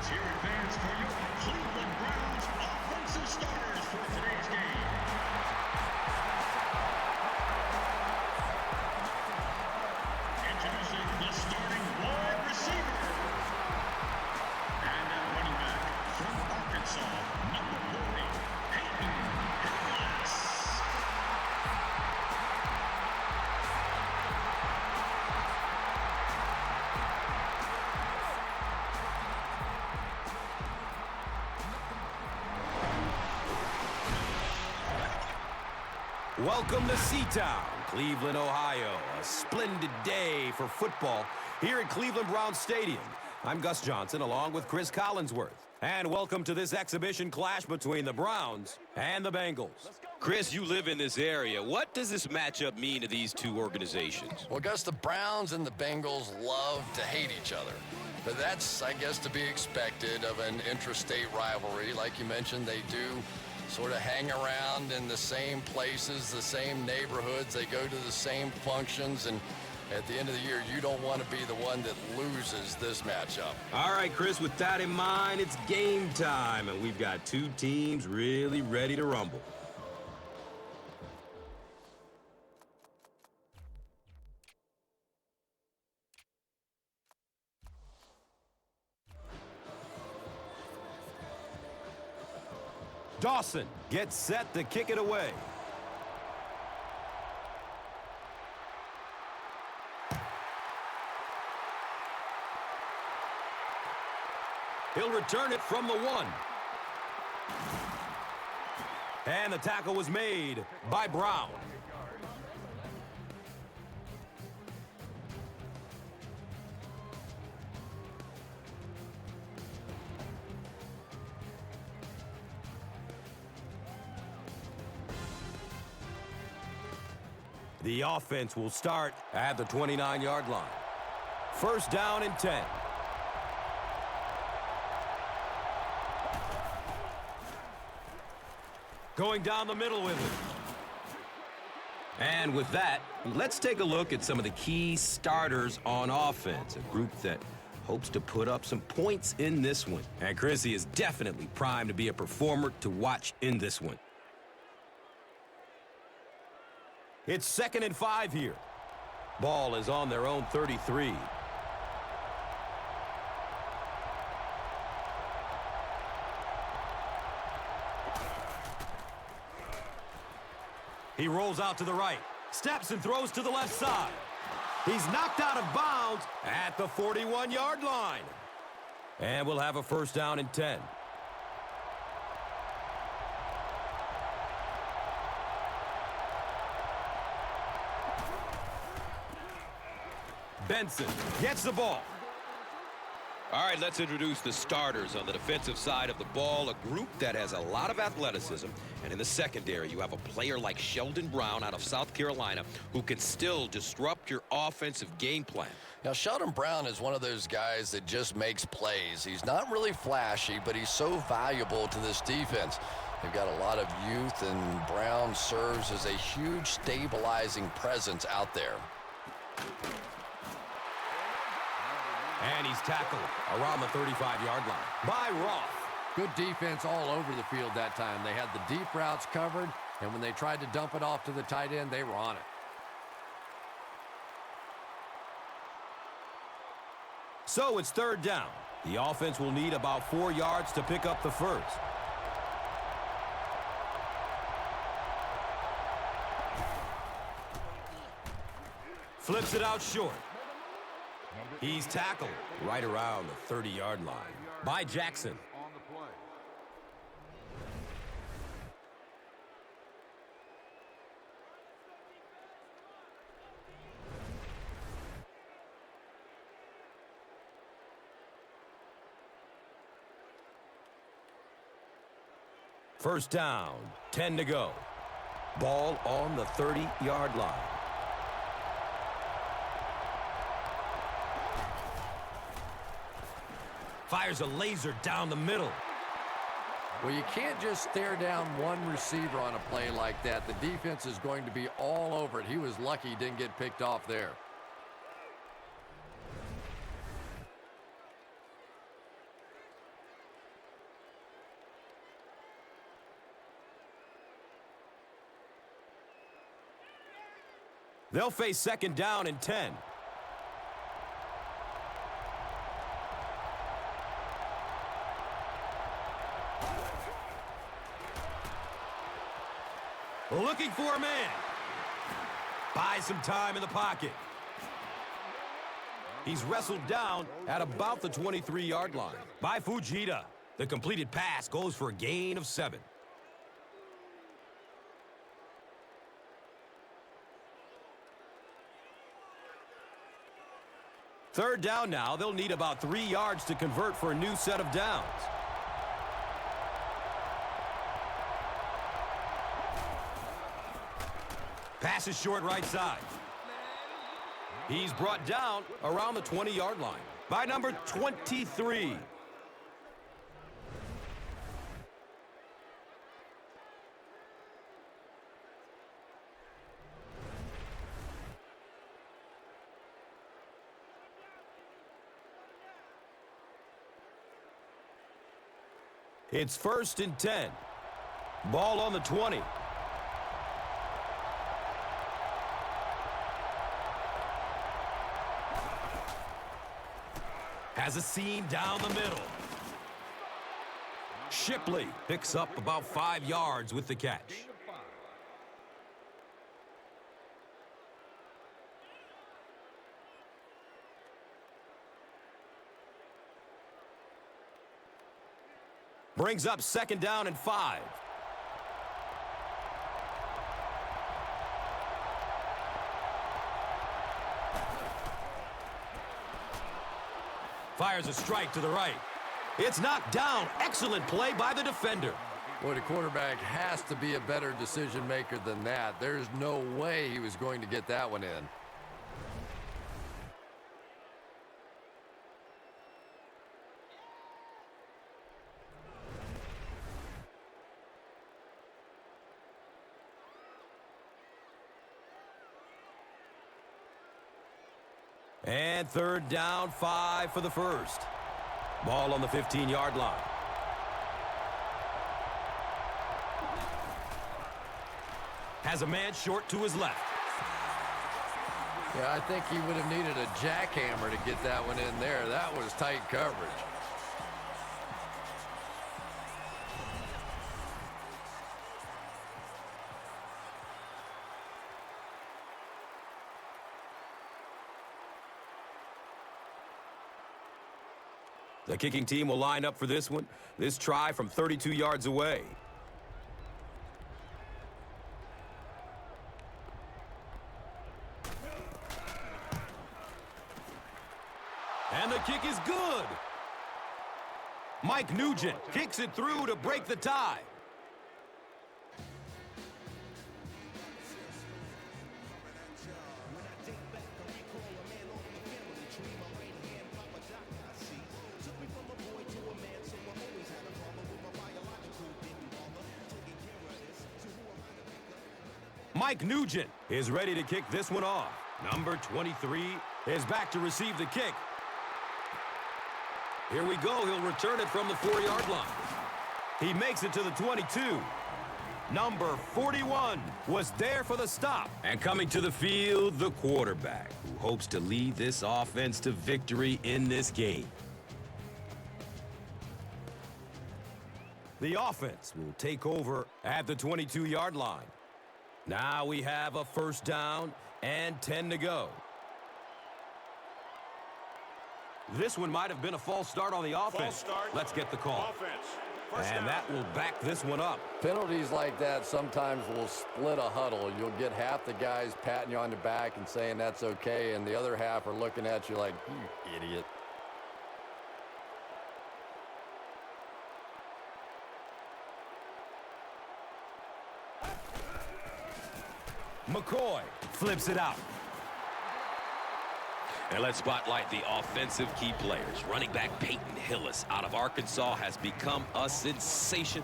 Here advance for your Cleveland Browns offensive starters for today's game. Introducing the starting wide receiver. And at running back from Arkansas, number 40, Peyton Hillis. Welcome to Seatown, Cleveland, Ohio. A splendid day for football here at Cleveland Browns Stadium. I'm Gus Johnson along with Chris Collinsworth. And welcome to this exhibition clash between the Browns and the Bengals. Chris, you live in this area. What does this matchup mean to these two organizations? Well, Gus, the Browns and the Bengals love to hate each other. But that's, I guess, to be expected of an intrastate rivalry. Like you mentioned, they do sort of hang around in the same places, the same neighborhoods. They go to the same functions, and at the end of the year, you don't want to be the one that loses this matchup. All right, Chris, with that in mind, it's game time, and we've got two teams really ready to rumble. Dawson gets set to kick it away. He'll return it from the 1. And the tackle was made by Brown. The offense will start at the 29-yard line. First down and 10. Going down the middle with it. And with that, let's take a look at some of the key starters on offense, a group that hopes to put up some points in this one. And Chrissy is definitely primed to be a performer to watch in this one. It's 2nd and 5 here. Ball is on their own 33. He rolls out to the right, steps and throws to the left side. He's knocked out of bounds at the 41-yard line. And we'll have a first down and 10. Benson gets the ball. All right, let's introduce the starters on the defensive side of the ball, a group that has a lot of athleticism. And in the secondary, you have a player like Sheldon Brown out of South Carolina who can still disrupt your offensive game plan. Now, Sheldon Brown is one of those guys that just makes plays. He's not really flashy, but he's so valuable to this defense. They've got a lot of youth, and Brown serves as a huge stabilizing presence out there. And he's tackled around the 35-yard line by Roth. Good defense all over the field that time. They had the deep routes covered, and when they tried to dump it off to the tight end, they were on it. So it's 3rd down. The offense will need about 4 yards to pick up the first. Flips it out short. He's tackled right around the 30-yard line by Jackson. First down, 10 to go. Ball on the 30-yard line. Fires a laser down the middle. Well, you can't just stare down one receiver on a play like that. The defense is going to be all over it. He was lucky he didn't get picked off there. They'll face second down and 10. Looking for a man. Buys some time in the pocket. He's wrestled down at about the 23-yard line by Fujita. The completed pass goes for a gain of 7. Third down now. They'll need about 3 yards to convert for a new set of downs. Pass is short right side. He's brought down around the 20-yard line by number 23. It's 1st and 10. Ball on the 20. Has a seam down the middle. Shipley picks up about 5 yards with the catch. Brings up second down and 5. Fires a strike to the right. It's knocked down. Excellent play by the defender. Boy, the quarterback has to be a better decision maker than that. There's no way he was going to get that one in. And third down, 5 for the first. Ball on the 15-yard line. Has a man short to his left. Yeah, I think he would have needed a jackhammer to get that one in there. That was tight coverage. The kicking team will line up for this one. This try from 32 yards away. And the kick is good. Mike Nugent kicks it through to break the tie. Mike Nugent is ready to kick this one off. Number 23 is back to receive the kick. Here we go. He'll return it from the 4-yard line. He makes it to the 22. Number 41 was there for the stop. And coming to the field, the quarterback, who hopes to lead this offense to victory in this game. The offense will take over at the 22-yard line. Now we have a first down and 10 to go. This one might have been a false start on the offense. Let's get the call. And that will back this one up. Penalties like that sometimes will split a huddle. You'll get half the guys patting you on the back and saying that's okay, and the other half are looking at you like, you idiot. McCoy flips it out. And let's spotlight the offensive key players. Running back Peyton Hillis out of Arkansas has become a sensation.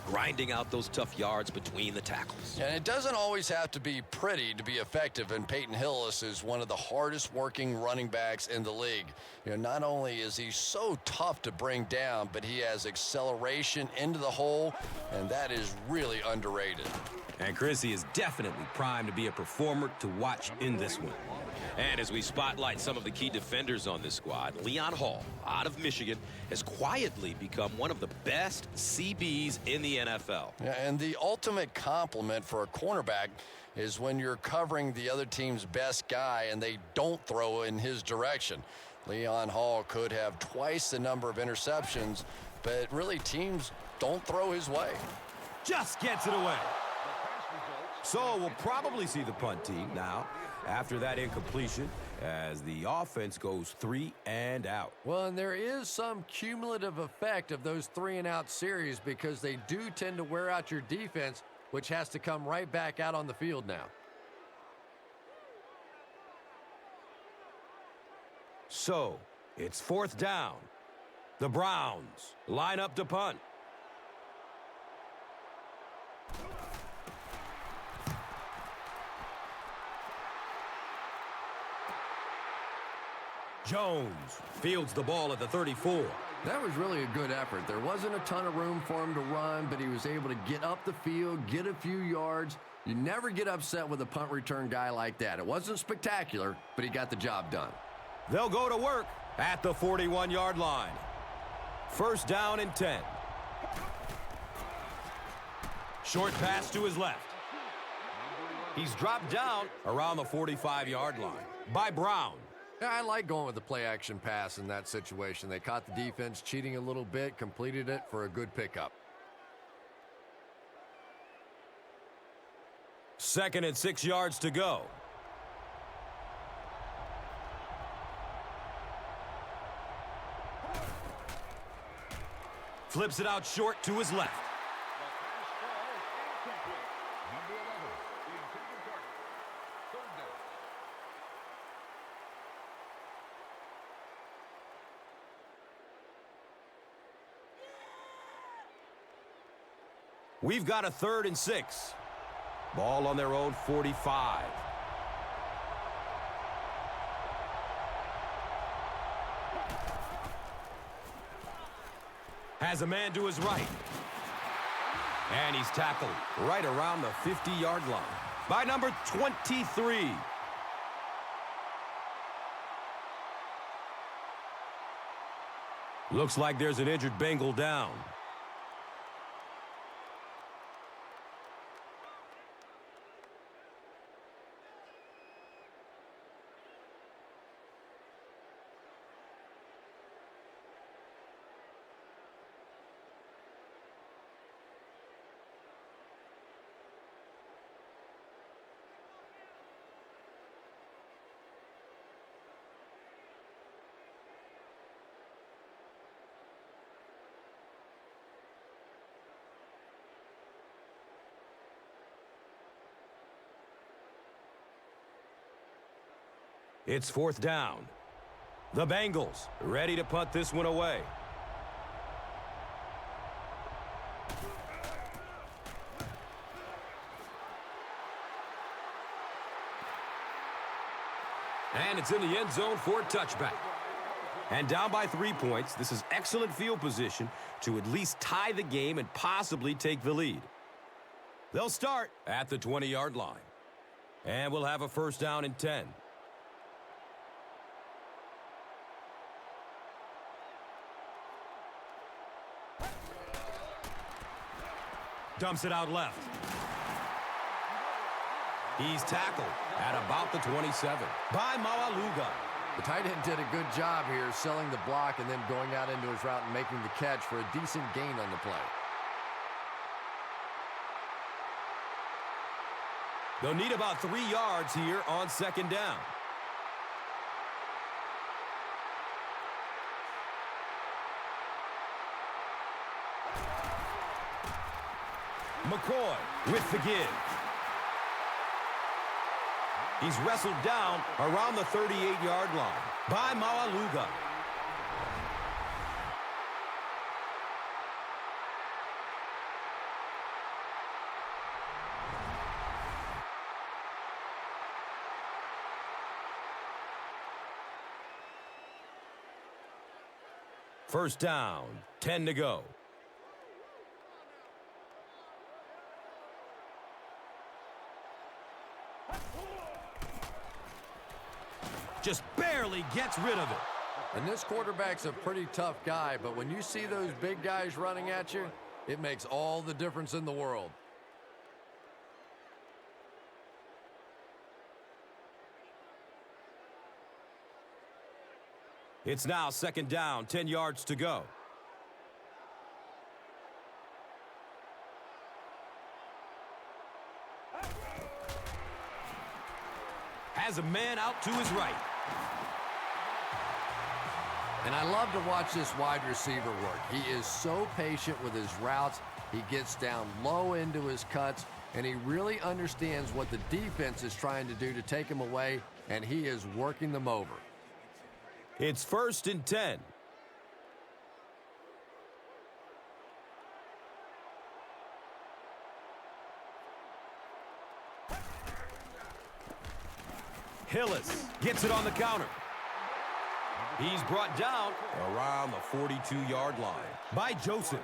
grinding out those tough yards between the tackles. And it doesn't always have to be pretty to be effective, and Peyton Hillis is one of the hardest working running backs in the league. Not only is he so tough to bring down, but he has acceleration into the hole, and that is really underrated. And Chrissy is definitely primed to be a performer to watch in this one. And as we spotlight some of the key defenders on this squad, Leon Hall, out of Michigan, has quietly become one of the best CBs in the NFL. Yeah, and the ultimate compliment for a cornerback is when you're covering the other team's best guy and they don't throw in his direction. Leon Hall could have twice the number of interceptions, but really teams don't throw his way. Just gets it away. So we'll probably see the punt team now after that incompletion as the offense goes 3 and out. Well, and there is some cumulative effect of those 3-and-out series because they do tend to wear out your defense, which has to come right back out on the field now. So it's 4th down. The Browns line up to punt. Jones fields the ball at the 34. That was really a good effort. There wasn't a ton of room for him to run, but he was able to get up the field, get a few yards. You never get upset with a punt return guy like that. It wasn't spectacular, but he got the job done. They'll go to work at the 41-yard line. 1st down and 10. Short pass to his left. He's dropped down around the 45-yard line by Brown. Yeah, I like going with the play-action pass in that situation. They caught the defense cheating a little bit, completed it for a good pickup. 2nd and 6 yards to go. Flips it out short to his left. We've got a 3rd and 6. Ball on their own 45. Has a man to his right. And he's tackled right around the 50-yard line by number 23. Looks like there's an injured Bengal down. It's 4th down. The Bengals ready to punt this one away. And it's in the end zone for a touchback. And down by 3 points, this is excellent field position to at least tie the game and possibly take the lead. They'll start at the 20-yard line. And we'll have a 1st down and 10. Dumps it out left. He's tackled at about the 27 by Mawaluga. The tight end did a good job here selling the block and then going out into his route and making the catch for a decent gain on the play. They'll need about 3 yards here on 2nd down. McCoy with the give. He's wrestled down around the 38-yard line by Mawaluga. First down, 10 to go. Just barely gets rid of it. And this quarterback's a pretty tough guy, but when you see those big guys running at you, it makes all the difference in the world. It's now second down, 10 yards to go. Has a man out to his right. And I love to watch this wide receiver work. He is so patient with his routes. He gets down low into his cuts, and he really understands what the defense is trying to do to take him away, and he is working them over. It's first and 10. Hillis gets it on the counter. He's brought down around the 42-yard line by Joseph.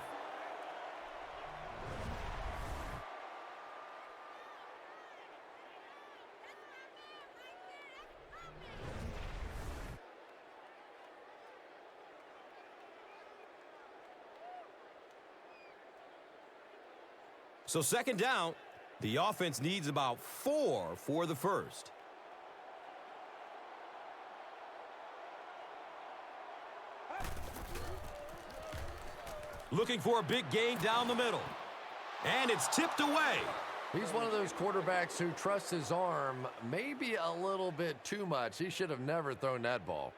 So second down, the offense needs about 4 for the first. Looking for a big gain down the middle. And it's tipped away. He's one of those quarterbacks who trusts his arm maybe a little bit too much. He should have never thrown that ball.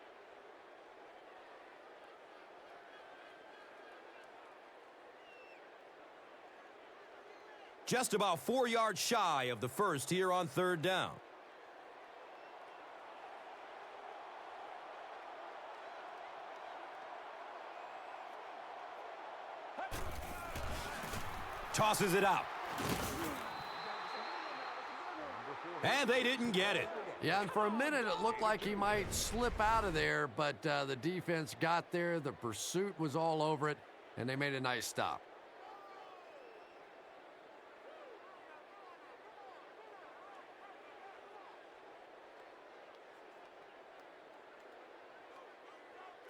Just about 4 yards shy of the first here on third down. Tosses it out. And they didn't get it. Yeah, and for a minute it looked like he might slip out of there, but the defense got there. The pursuit was all over it, and they made a nice stop.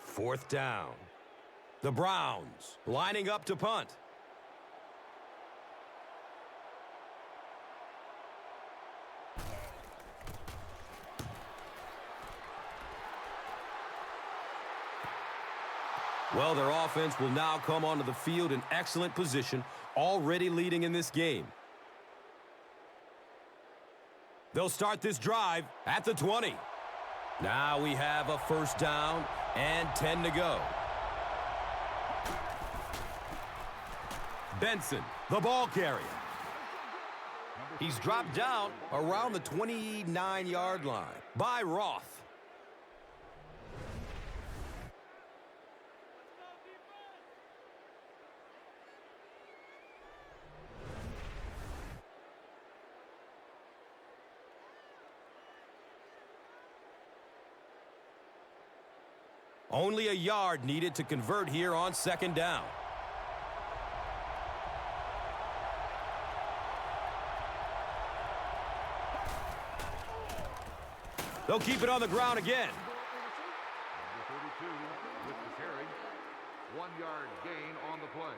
Fourth down. The Browns lining up to punt. Well, their offense will now come onto the field in excellent position, already leading in this game. They'll start this drive at the 20. Now we have a first down and 10 to go. Benson, the ball carrier. He's dropped down around the 29-yard line by Roth. Only a yard needed to convert here on second down. They'll keep it on the ground again. Number 32 with the carry. 1 yard gain on the play.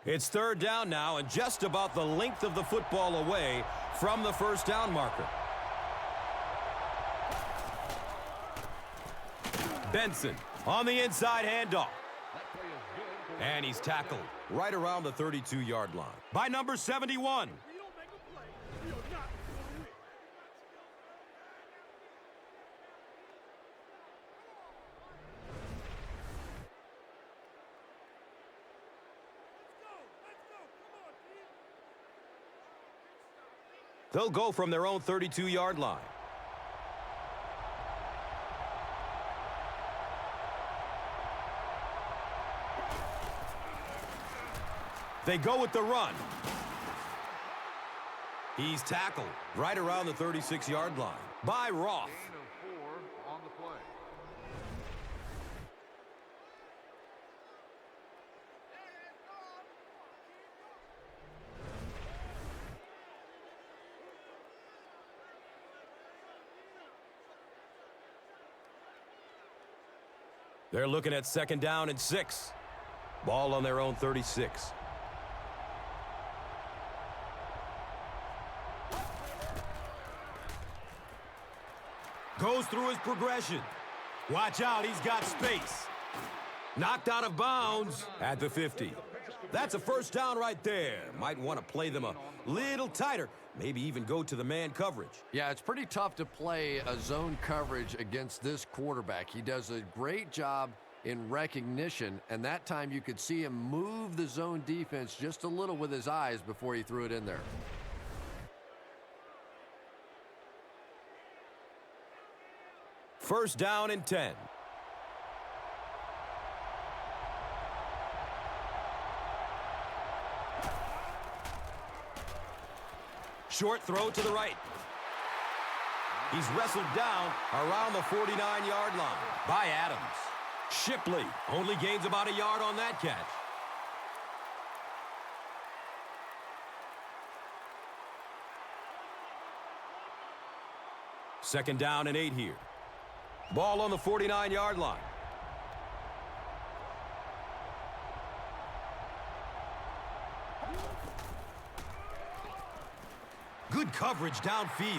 It's third down now and just about the length of the football away from the first down marker. Benson on the inside handoff. And he's tackled right around the 32-yard line by number 71. They'll go from their own 32-yard line. They go with the run. He's tackled right around the 36-yard line by Roth. Gain of 4 on the play. They're looking at 2nd down and 6. Ball on their own 36. Goes through his progression. Watch out, he's got space. Knocked out of bounds at the 50. That's a 1st down right there. Might want to play them a little tighter. Maybe even go to the man coverage. Yeah, it's pretty tough to play a zone coverage against this quarterback. He does a great job in recognition, and that time you could see him move the zone defense just a little with his eyes before he threw it in there. First down and 10. Short throw to the right. He's wrestled down around the 49-yard line by Adams. Shipley only gains about a yard on that catch. Second down and 8 here. Ball on the 49-yard line. Good coverage downfield.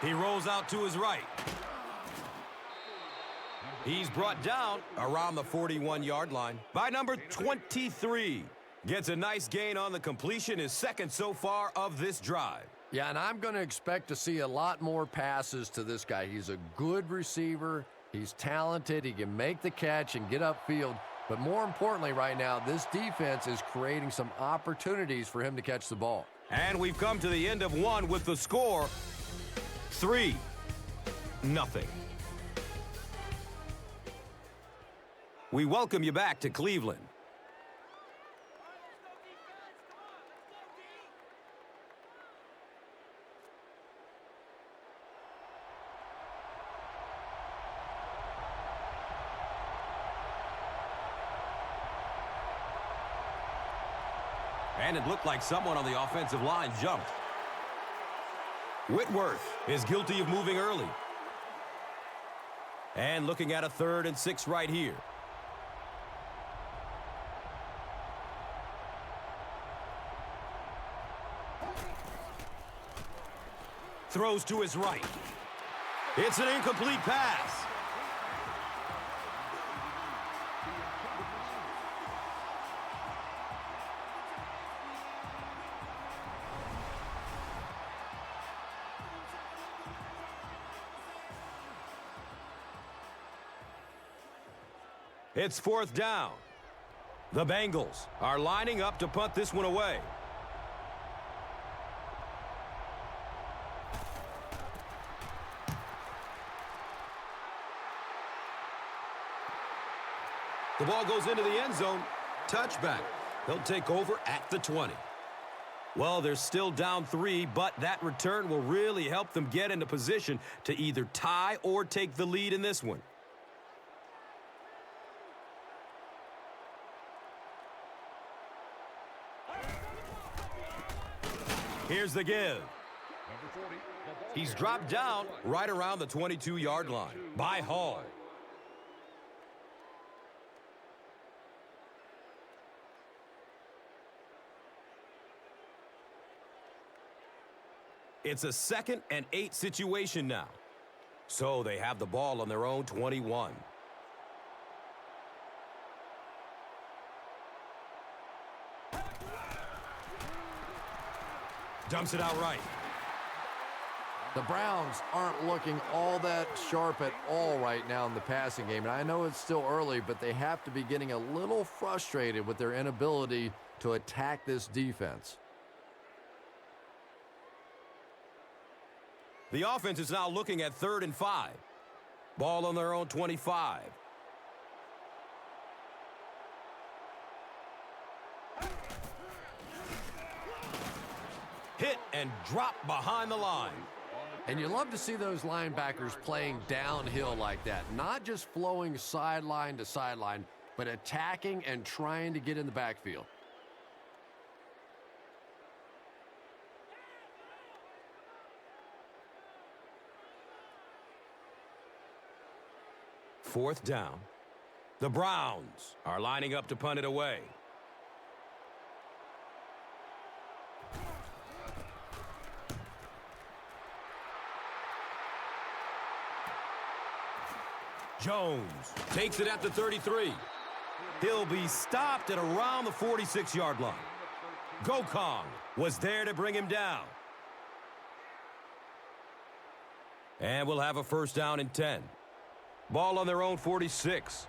He rolls out to his right. He's brought down around the 41-yard line by number 23. Gets a nice gain on the completion, his 2nd so far of this drive. Yeah, and I'm going to expect to see a lot more passes to this guy. He's a good receiver. He's talented. He can make the catch and get upfield. But more importantly right now, this defense is creating some opportunities for him to catch the ball. And we've come to the end of one with the score 3-0. We welcome you back to Cleveland. And it looked like someone on the offensive line jumped. Whitworth is guilty of moving early. And looking at a 3rd and 6 right here. Throws to his right. It's an incomplete pass. It's 4th down. The Bengals are lining up to punt this one away. The ball goes into the end zone. Touchback. They'll take over at the 20. Well, they're still down 3, but that return will really help them get into position to either tie or take the lead in this one. Here's the give. He's dropped down right around the 22-yard line by Hall. It's a 2nd and 8 situation now. So they have the ball on their own 21. Dumps it out right. The Browns aren't looking all that sharp at all right now in the passing game. And I know it's still early, but they have to be getting a little frustrated with their inability to attack this defense. The offense is now looking at 3rd and 5. Ball on their own 25. hit and dropped behind the line. And you love to see those linebackers playing downhill like that, not just flowing sideline to sideline, but attacking and trying to get in the backfield. Fourth down. The Browns are lining up to punt it away. Jones takes it at the 33. He'll be stopped at around the 46-yard line. Gokong was there to bring him down. And we'll have a first down and 10. Ball on their own 46.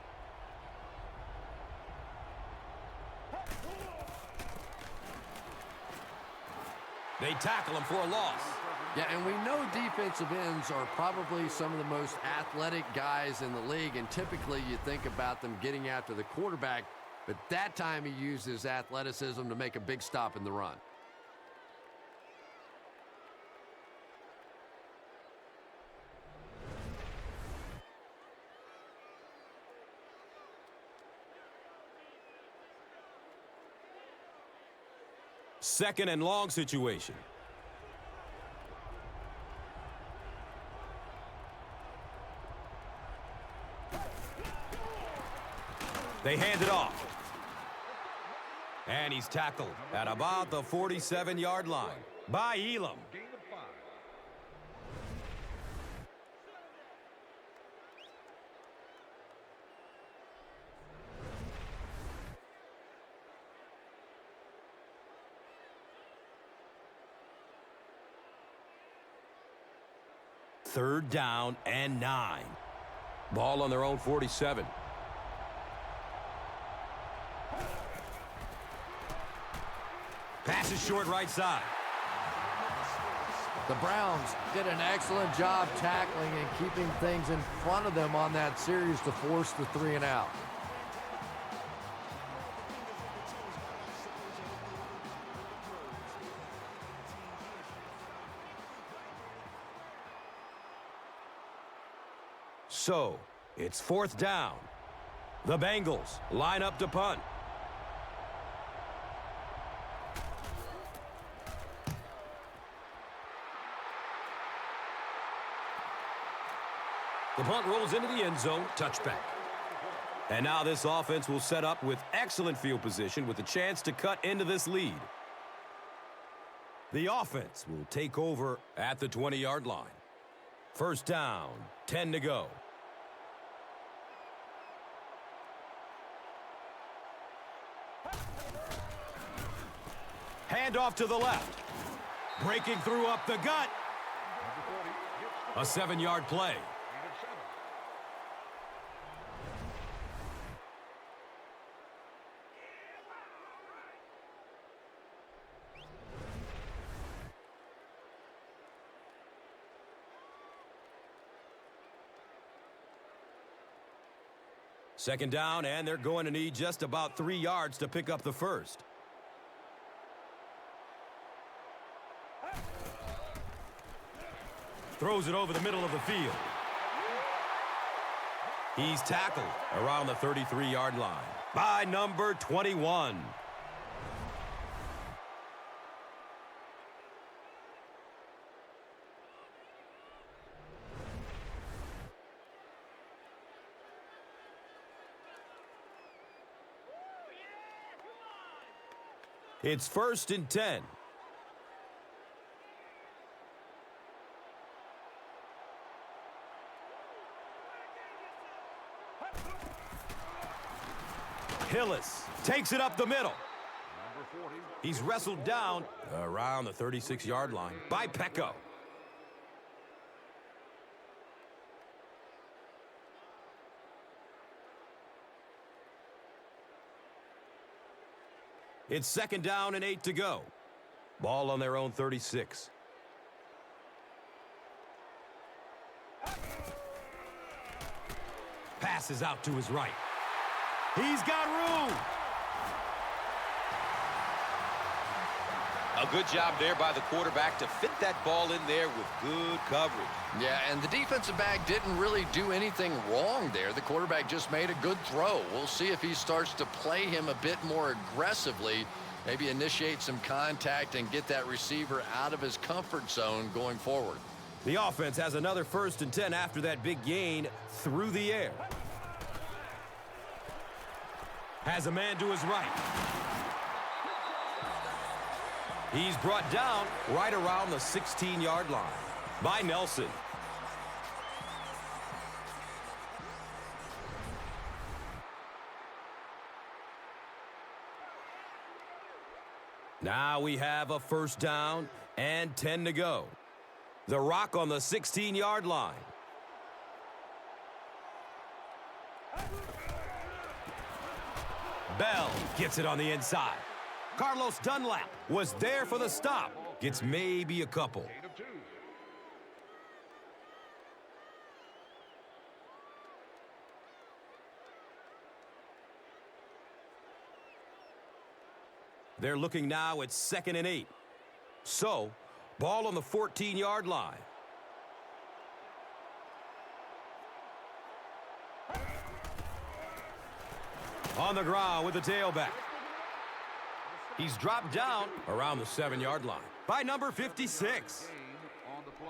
They tackle him for a loss. Yeah, and we know defensive ends are probably some of the most athletic guys in the league, and typically you think about them getting after the quarterback, but that time he used his athleticism to make a big stop in the run. Second and long situation. They hand it off. And he's tackled at about the 47-yard line by Elam. Gain of 5. Third down and 9. Ball on their own 47. Pass is short right side. The Browns did an excellent job tackling and keeping things in front of them on that series to force the 3 and out. So, it's fourth down. The Bengals line up to punt. The punt rolls into the end zone, touchback. And now this offense will set up with excellent field position with a chance to cut into this lead. The offense will take over at the 20-yard line. First down, 10 to go. Handoff to the left. Breaking through up the gut. A 7-yard play. Second down, and they're going to need just about 3 yards to pick up the first. Throws it over the middle of the field. He's tackled around the 33-yard line by number 21. It's first and 10. Hillis takes it up the middle. He's wrestled down around the 36-yard line by Pecco. It's second down and 8 to go. Ball on their own 36. Passes out to his right. He's got room. A good job there by the quarterback to fit that ball in there with good coverage. Yeah, and the defensive back didn't really do anything wrong there. The quarterback just made a good throw. We'll see if he starts to play him a bit more aggressively, maybe initiate some contact and get that receiver out of his comfort zone going forward. The offense has another 1st and 10 after that big gain through the air. Has a man to his right. He's brought down right around the 16-yard line by Nelson. Now we have a 1st down and 10 to go. The Rock on the 16-yard line. Bell gets it on the inside. Carlos Dunlap was there for the stop. Gets maybe a couple. Gain of 2. They're looking now at 2nd and 8. So, ball on the 14-yard line. On the ground with the tailback. He's dropped down around the 7-yard line by number 56. Gain on the play.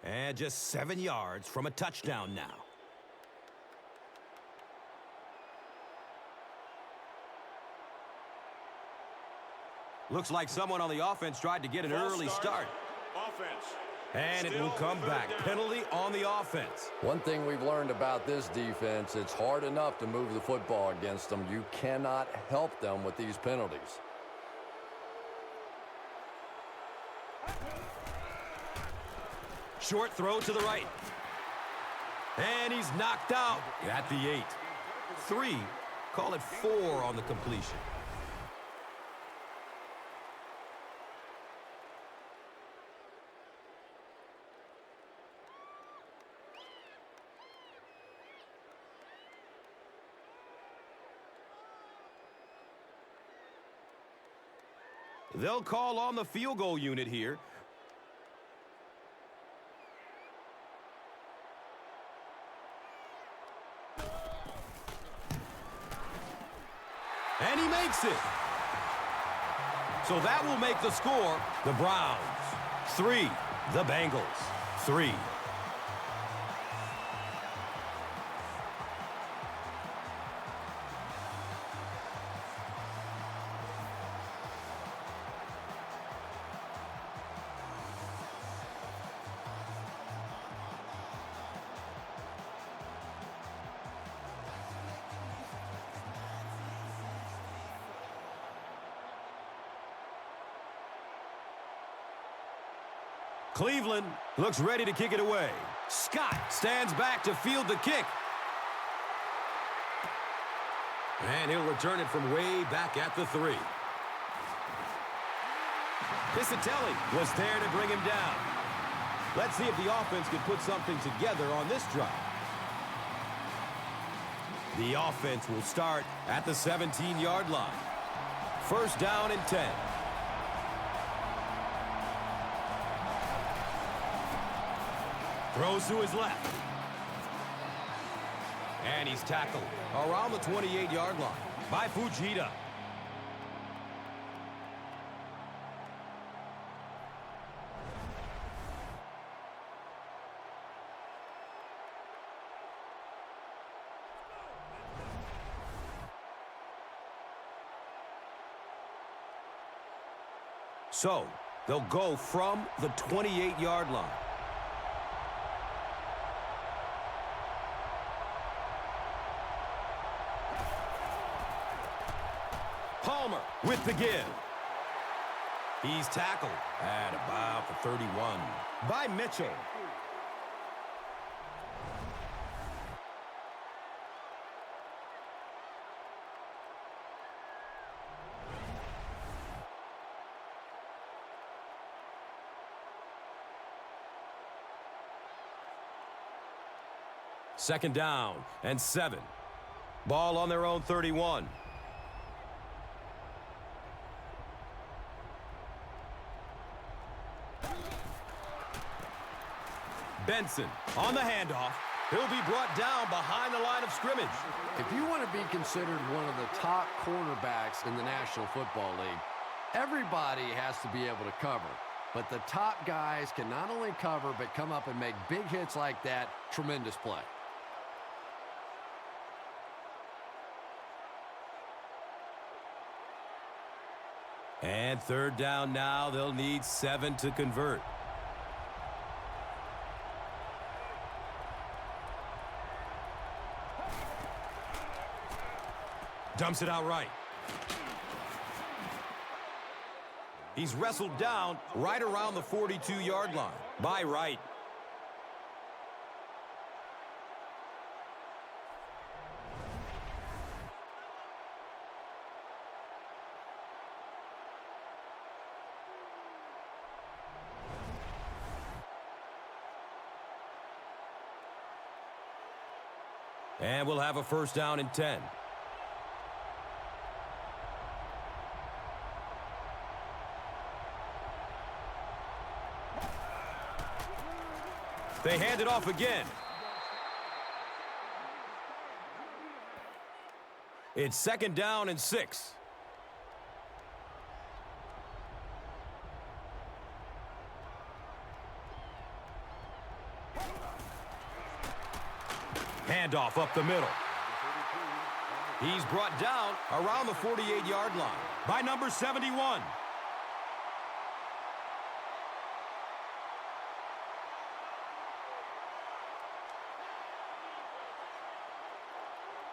And just 7 yards from a touchdown now. Looks like someone on the offense tried to get an early start. Offense. And it will come back. Penalty on the offense. One thing we've learned about this defense, it's hard enough to move the football against them. You cannot help them with these penalties. Short throw to the right. And he's knocked out at the 8. 3, call it 4 on the completion. They'll call on the field goal unit here. And he makes it. So that will make the score the Browns 3, the Bengals 3. Cleveland looks ready to kick it away. Scott stands back to field the kick. And he'll return it from way back at the 3. Piscitelli was there to bring him down. Let's see if the offense can put something together on this drive. The offense will start at the 17-yard line. 1st down and 10. Throws to his left. And he's tackled around the 28-yard line by Fujita. So, they'll go from the 28-yard line. Palmer with the give. He's tackled at about the 31 by Mitchell. Second down and 7. Ball on their own 31. Benson on the handoff. He'll be brought down behind the line of scrimmage. If you want to be considered one of the top cornerbacks in the National Football League, everybody has to be able to cover. But the top guys can not only cover, but come up and make big hits like that. Tremendous play. And third down now. They'll need 7 to convert. Dumps it out right. He's wrestled down right around the 42-yard line by Wright. And we'll have a first down and 10. They hand it off again. It's second down and 6. Handoff up the middle. He's brought down around the 48-yard line by number 71.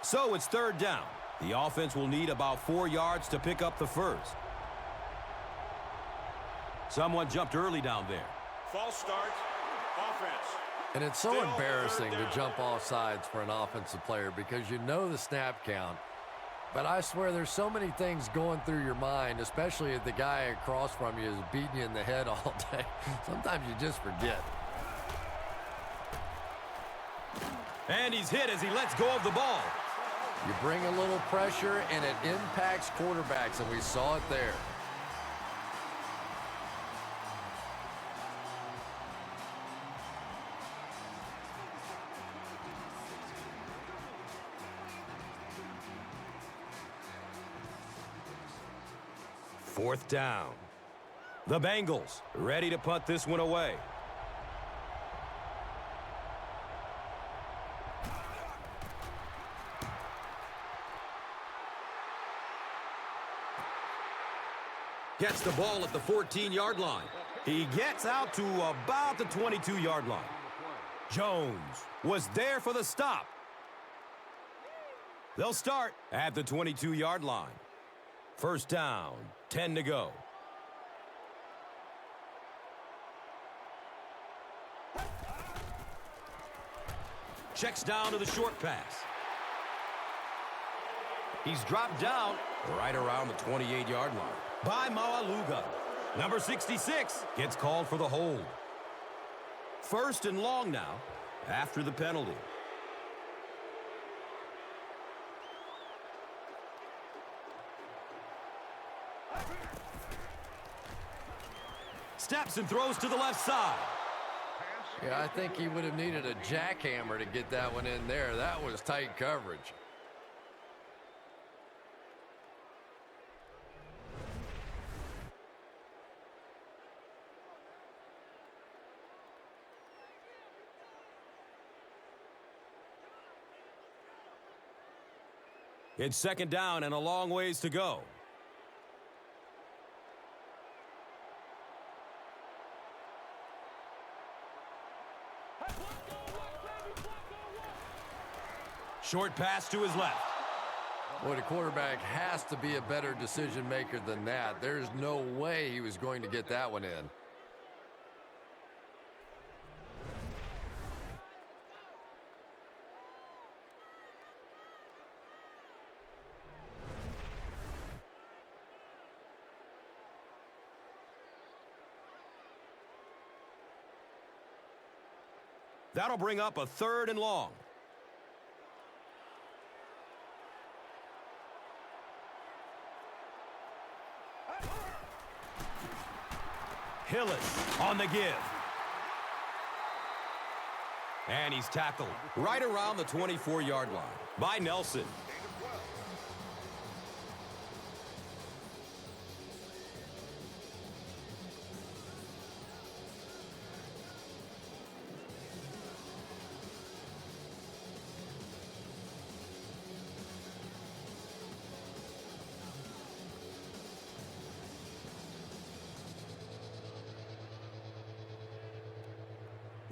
So it's third down. The offense will need about 4 yards to pick up the first. Someone jumped early down there. False start. Offense. And it's so embarrassing to jump off sides for an offensive player because you know the snap count. But I swear there's so many things going through your mind, especially if the guy across from you is beating you in the head all day. Sometimes you just forget. And he's hit as he lets go of the ball. You bring a little pressure, and it impacts quarterbacks, and we saw it there. Fourth down. The Bengals ready to punt this one away. Gets the ball at the 14-yard line. He gets out to about the 22-yard line. Jones was there for the stop. They'll start at the 22-yard line. First down, 10 to go. Checks down to the short pass. He's dropped down right around the 28-yard line by Maualuga. Number 66 gets called for the hold. First and long now after the penalty. Steps and throws to the left side. Yeah, I think he would have needed a jackhammer to get that one in there. That was tight coverage. It's second down and a long ways to go. Short pass to his left. Boy, the quarterback has to be a better decision maker than that. There's no way he was going to get that one in. That'll bring up a third and long. Hillis on the give. And he's tackled right around the 24-yard line by Nelson.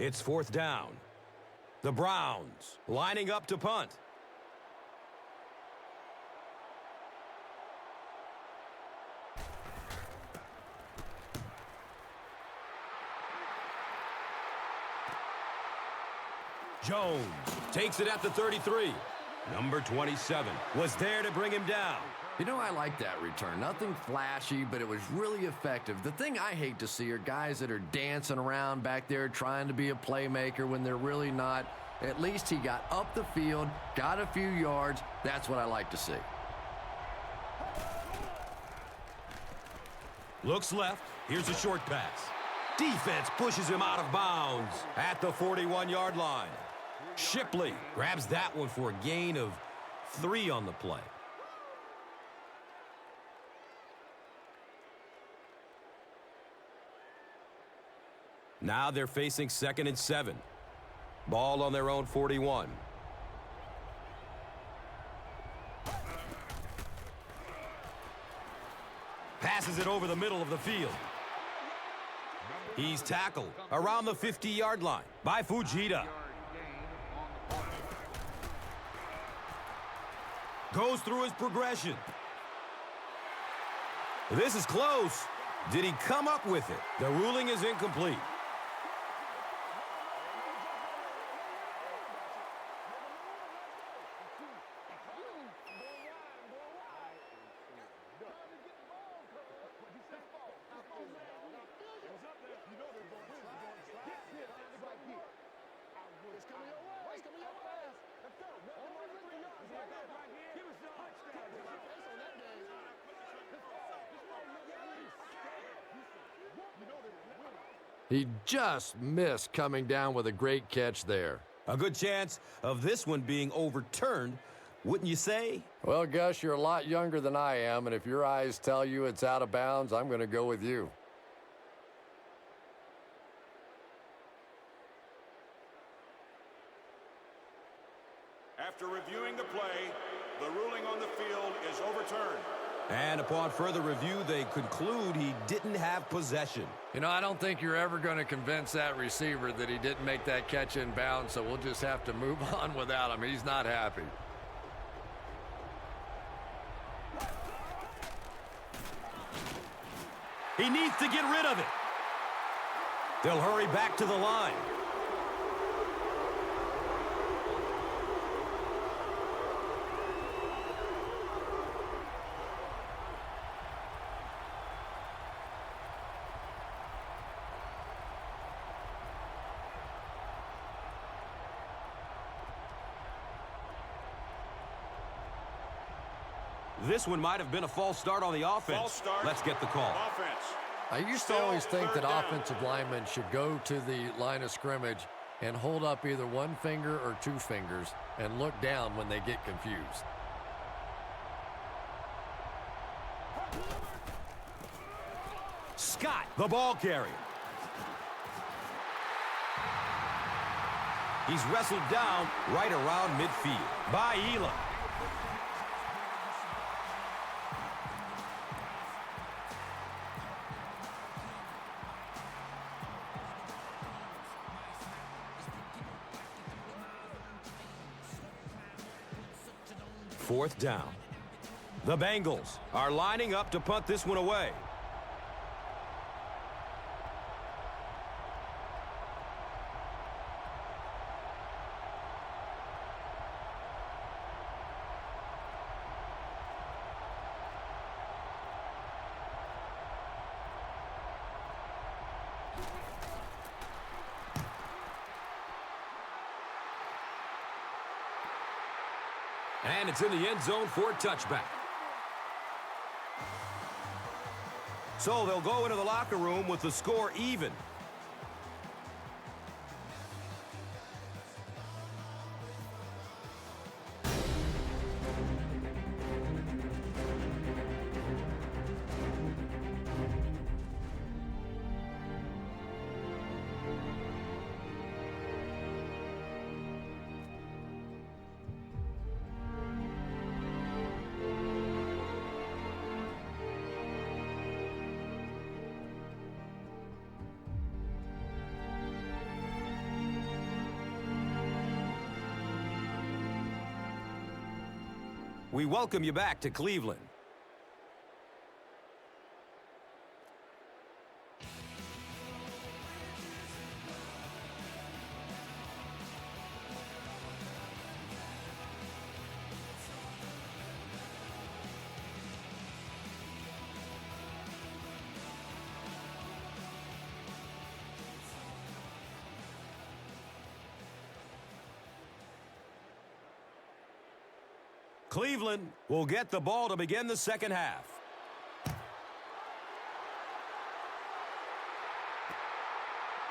It's fourth down. The Browns lining up to punt. Jones takes it at the 33. Number 27 was there to bring him down. You know, I like that return. Nothing flashy, but it was really effective. The thing I hate to see are guys that are dancing around back there trying to be a playmaker when they're really not. At least he got up the field, got a few yards. That's what I like to see. Looks left. Here's a short pass. Defense pushes him out of bounds at the 41-yard line. Shipley grabs that one for a gain of 3 on the play. Now they're facing 2nd and 7. Ball on their own 41. Passes it over the middle of the field. He's tackled around the 50-yard line by Fujita. Goes through his progression. This is close. Did he come up with it? The ruling is incomplete. He just missed coming down with a great catch there. A good chance of this one being overturned, wouldn't you say? Well, Gus, you're a lot younger than I am, and if your eyes tell you it's out of bounds, I'm going to go with you. After reviewing the play, the ruling on the field is overturned. And upon further review, they conclude he didn't have possession. You know, I don't think you're ever going to convince that receiver that he didn't make that catch in bounds, so we'll just have to move on without him. He's not happy. He needs to get rid of it. They'll hurry back to the line. This one might have been a false start on the offense. False start. Let's get the call. Offense. I used to Still always think that third down. offensive linemen should go to the line of scrimmage and hold up either one finger or two fingers and look down when they get confused. Scott, the ball carrier. He's wrestled down right around midfield by Elam. Fourth down. The Bengals are lining up to punt this one away. And it's in the end zone for a touchback. So they'll go into the locker room with the score even. We welcome you back to Cleveland. Cleveland will get the ball to begin the second half.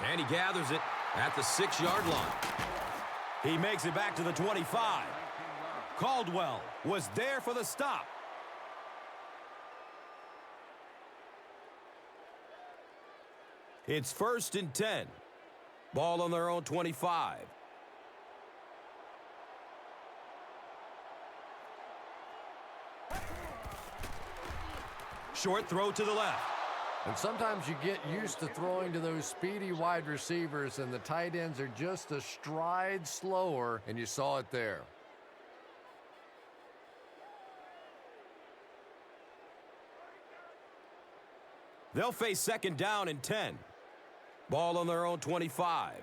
And he gathers it at the 6-yard line. He makes it back to the 25. Caldwell was there for the stop. It's 1st and 10. Ball on their own 25. Short throw to the left. And sometimes you get used to throwing to those speedy wide receivers, and the tight ends are just a stride slower, and you saw it there. They'll face 2nd down and 10. Ball on their own 25.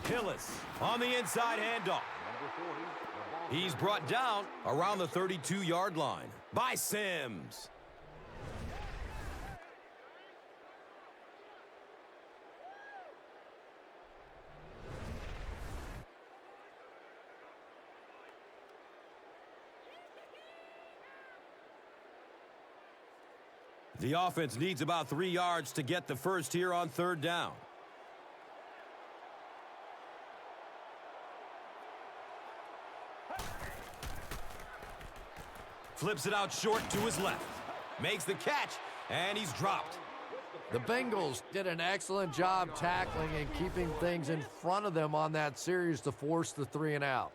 Hillis on the inside handoff. He's brought down around the 32-yard line by Sims. The offense needs about 3 yards to get the first here on 3rd down. Flips it out short to his left. Makes the catch, and he's dropped. The Bengals did an excellent job tackling and keeping things in front of them on that series to force the 3 and out.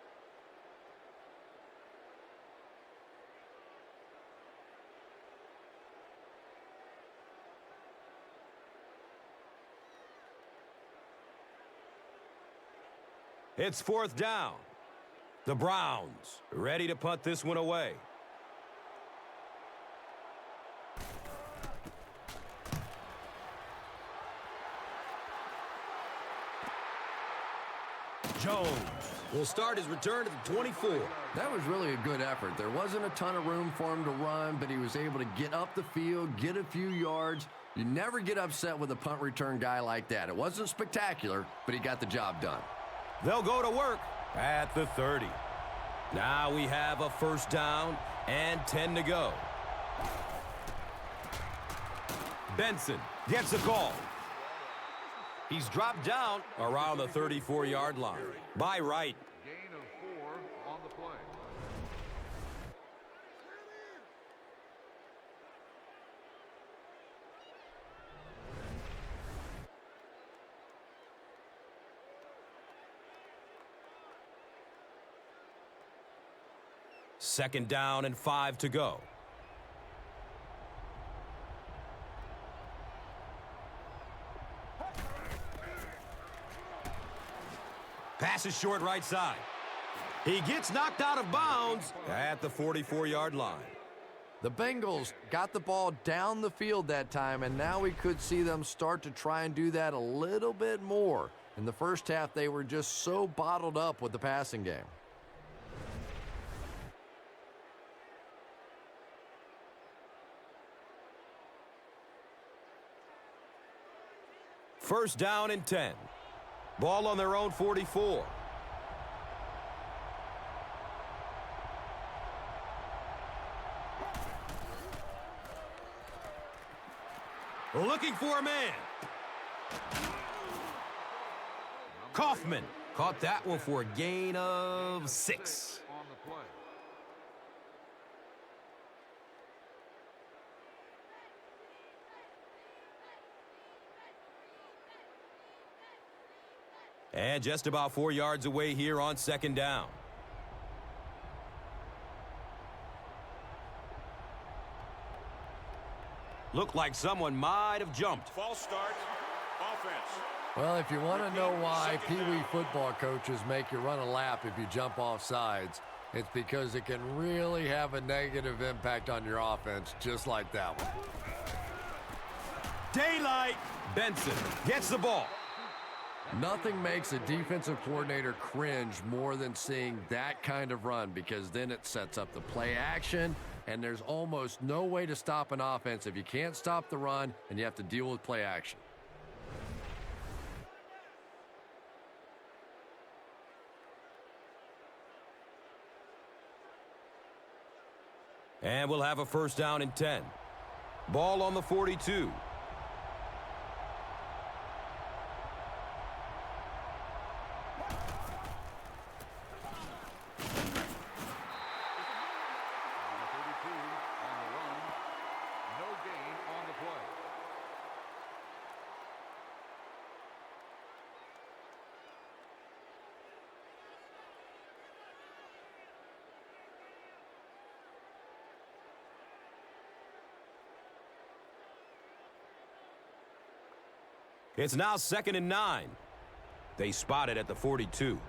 It's 4th down. The Browns ready to punt this one away. Jones will start his return at the 24. That was really a good effort. There wasn't a ton of room for him to run, but he was able to get up the field, get a few yards. You never get upset with a punt return guy like that. It wasn't spectacular, but he got the job done. They'll go to work at the 30. Now we have a 1st down and 10 to go. Benson gets a call. He's dropped down around the 34-yard line by Wright. Gain of 4 on the play. Second down and 5 to go. Pass is short right side. He gets knocked out of bounds at the 44-yard line. The Bengals got the ball down the field that time, and now we could see them start to try and do that a little bit more. In the first half, they were just so bottled up with the passing game. First down and 10. Ball on their own 44. Looking for a man. Kaufman caught that one for a gain of 6. On the play. And just about 4 yards away here on 2nd down. Looked like someone might have jumped. False start. Offense. Well, if you want to know why Pee Wee football coaches make you run a lap if you jump off sides, it's because it can really have a negative impact on your offense, just like that one. Daylight. Benson gets the ball. Nothing makes a defensive coordinator cringe more than seeing that kind of run, because then it sets up the play action, and there's almost no way to stop an offense if you can't stop the run and you have to deal with play action. And we'll have a 1st down and 10. Ball on the 42. It's now 2nd and 9. They spot it at the 42.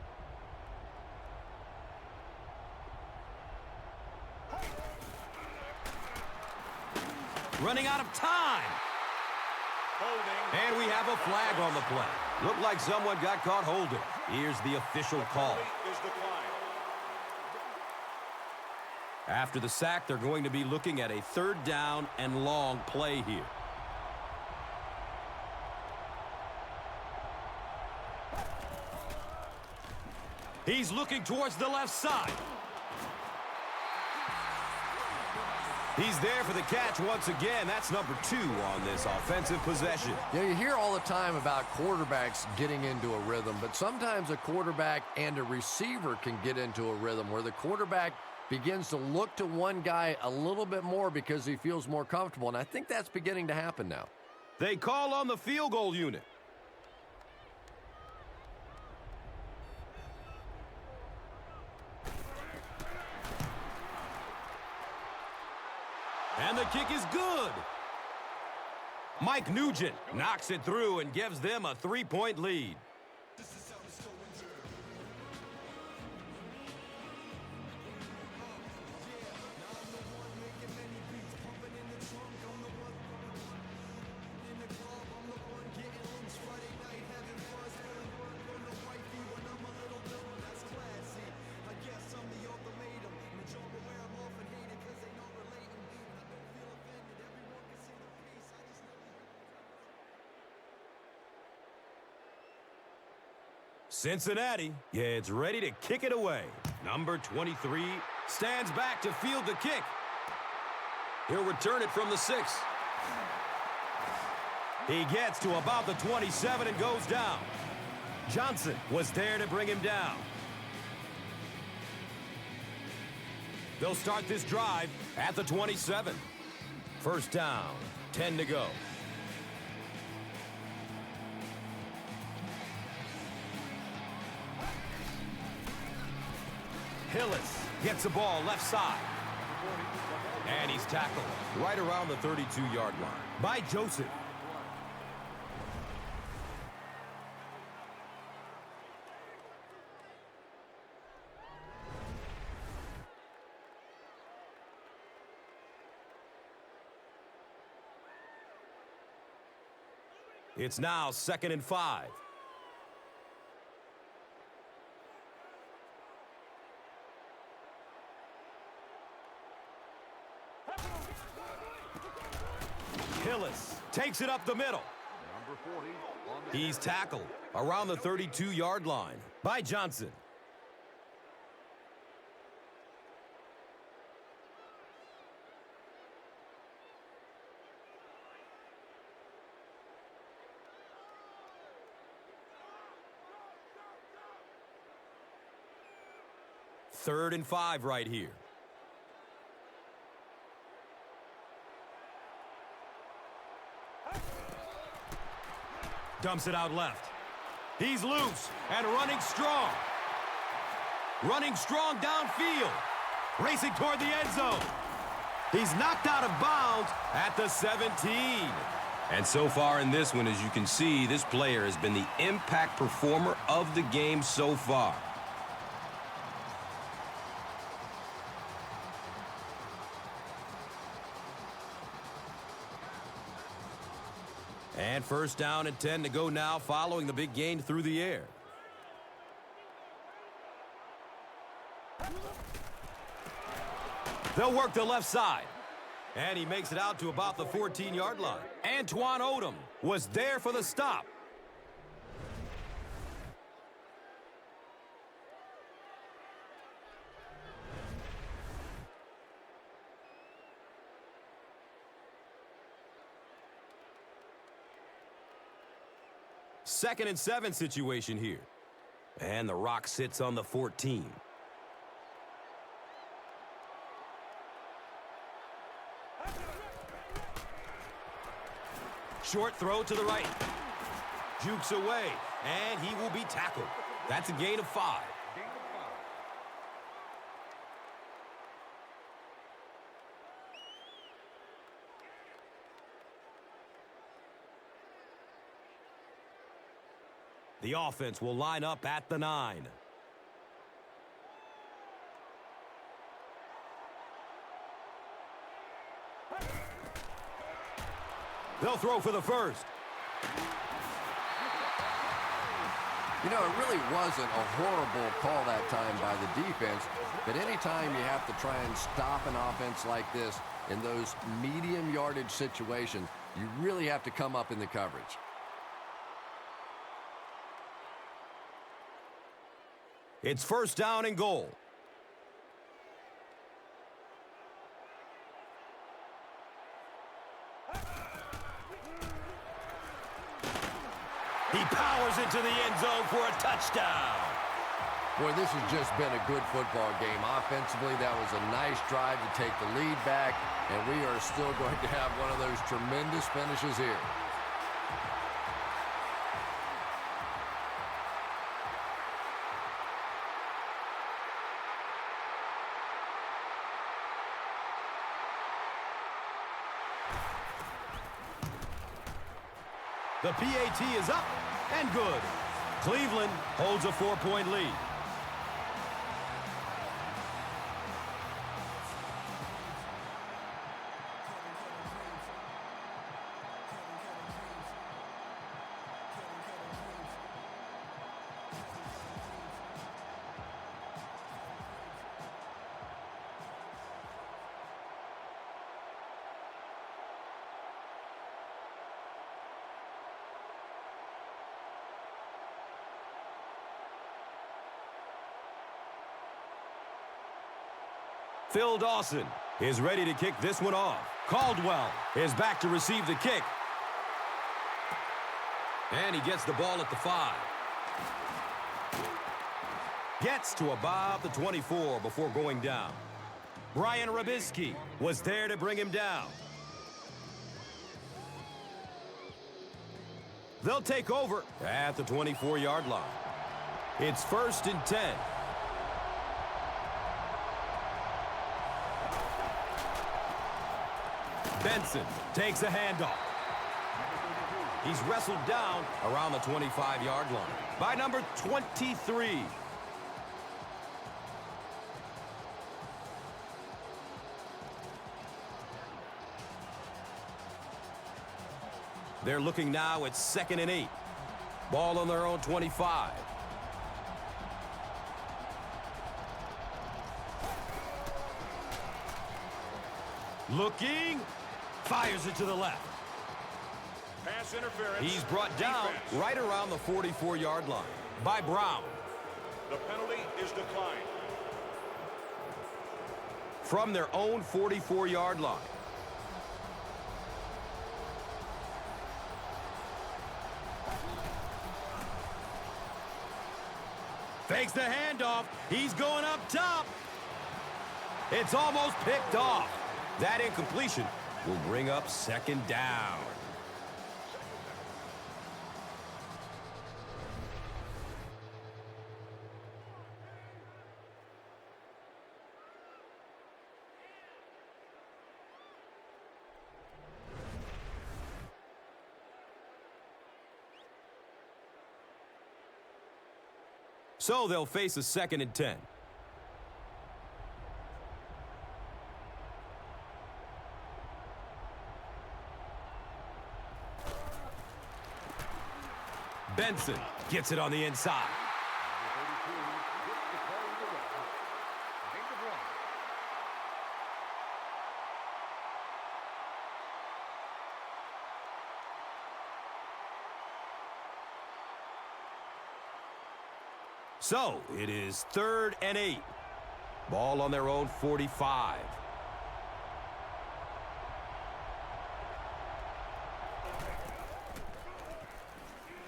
Running out of time. Holding. And we have a flag on the play. Looked like someone got caught holding. Here's the official call. Is declined. After the sack, they're going to be looking at a 3rd down and long play here. He's looking towards the left side. He's there for the catch once again. That's number 2 on this offensive possession. Yeah, you hear all the time about quarterbacks getting into a rhythm, but sometimes a quarterback and a receiver can get into a rhythm where the quarterback begins to look to one guy a little bit more because he feels more comfortable, and I think that's beginning to happen now. They call on the field goal unit. And the kick is good. Mike Nugent knocks it through and gives them a 3-point lead. Cincinnati gets ready to kick it away. Number 23 stands back to field the kick. He'll return it from the 6. He gets to about the 27 and goes down. Johnson was there to bring him down. They'll start this drive at the 27. 1st down, 10 to go. Hillis gets the ball left side. And he's tackled right around the 32-yard line by Joseph. It's now 2nd and 5. Hillis takes it up the middle. Number 40 on the He's tackled around the 32-yard line by Johnson. 3rd and 5 right here. Dumps it out left. He's loose and running strong. Running strong downfield. Racing toward the end zone. He's knocked out of bounds at the 17. And so far in this one, as you can see, this player has been the impact performer of the game so far. And 1st down and 10 to go now following the big gain through the air. They'll work the left side. And he makes it out to about the 14-yard line. Antoine Odom was there for the stop. Second and 7 situation here. And the rock sits on the 14. Short throw to the right. Jukes away, and he will be tackled. That's a gain of 5. The offense will line up at the 9. They'll throw for the 1st. You know, it really wasn't a horrible call that time by the defense, but anytime you have to try and stop an offense like this in those medium yardage situations, you really have to come up in the coverage. It's 1st down and goal. He powers into the end zone for a touchdown. Boy, this has just been a good football game. Offensively, that was a nice drive to take the lead back, and we are still going to have one of those tremendous finishes here. The PAT is up and good. Cleveland holds a 4-point lead. Phil Dawson is ready to kick this one off. Caldwell is back to receive the kick. And he gets the ball at the 5. Gets to about the 24 before going down. Brian Robisky was there to bring him down. They'll take over at the 24-yard line. It's 1st and 10. Benson takes a handoff. He's wrestled down around the 25-yard line by number 23. They're looking now at 2nd and 8. Ball on their own 25. Looking. Fires it to the left. Pass interference. He's brought down Defense. right around the 44-yard line by Brown. The penalty is declined. From their own 44-yard line. Fakes the handoff. He's going up top. It's almost picked off. That incompletion will bring up second down. So they'll face a 2nd and 10. Benson gets it on the inside. So it is 3rd and 8. Ball on their own 45.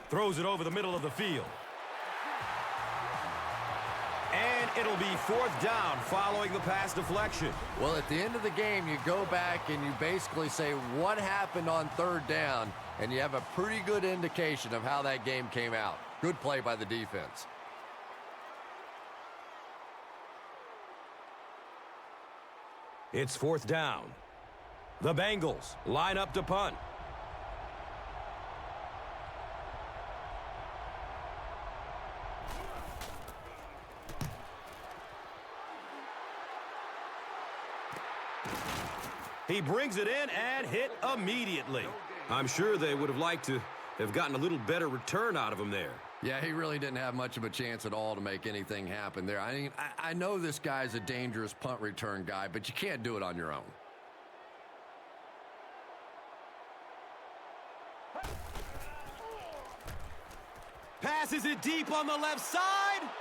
Throws it over the middle of the field. And it'll be 4th down following the pass deflection. Well, at the end of the game, you go back and you basically say what happened on 3rd down, and you have a pretty good indication of how that game came out. Good play by the defense. It's 4th down. The Bengals line up to punt. He brings it in and hit immediately. I'm sure they would have liked to have gotten a little better return out of him there. Yeah, he really didn't have much of a chance at all to make anything happen there. I mean, I know this guy's a dangerous punt return guy, but you can't do it on your own. Passes it deep on the left side. Number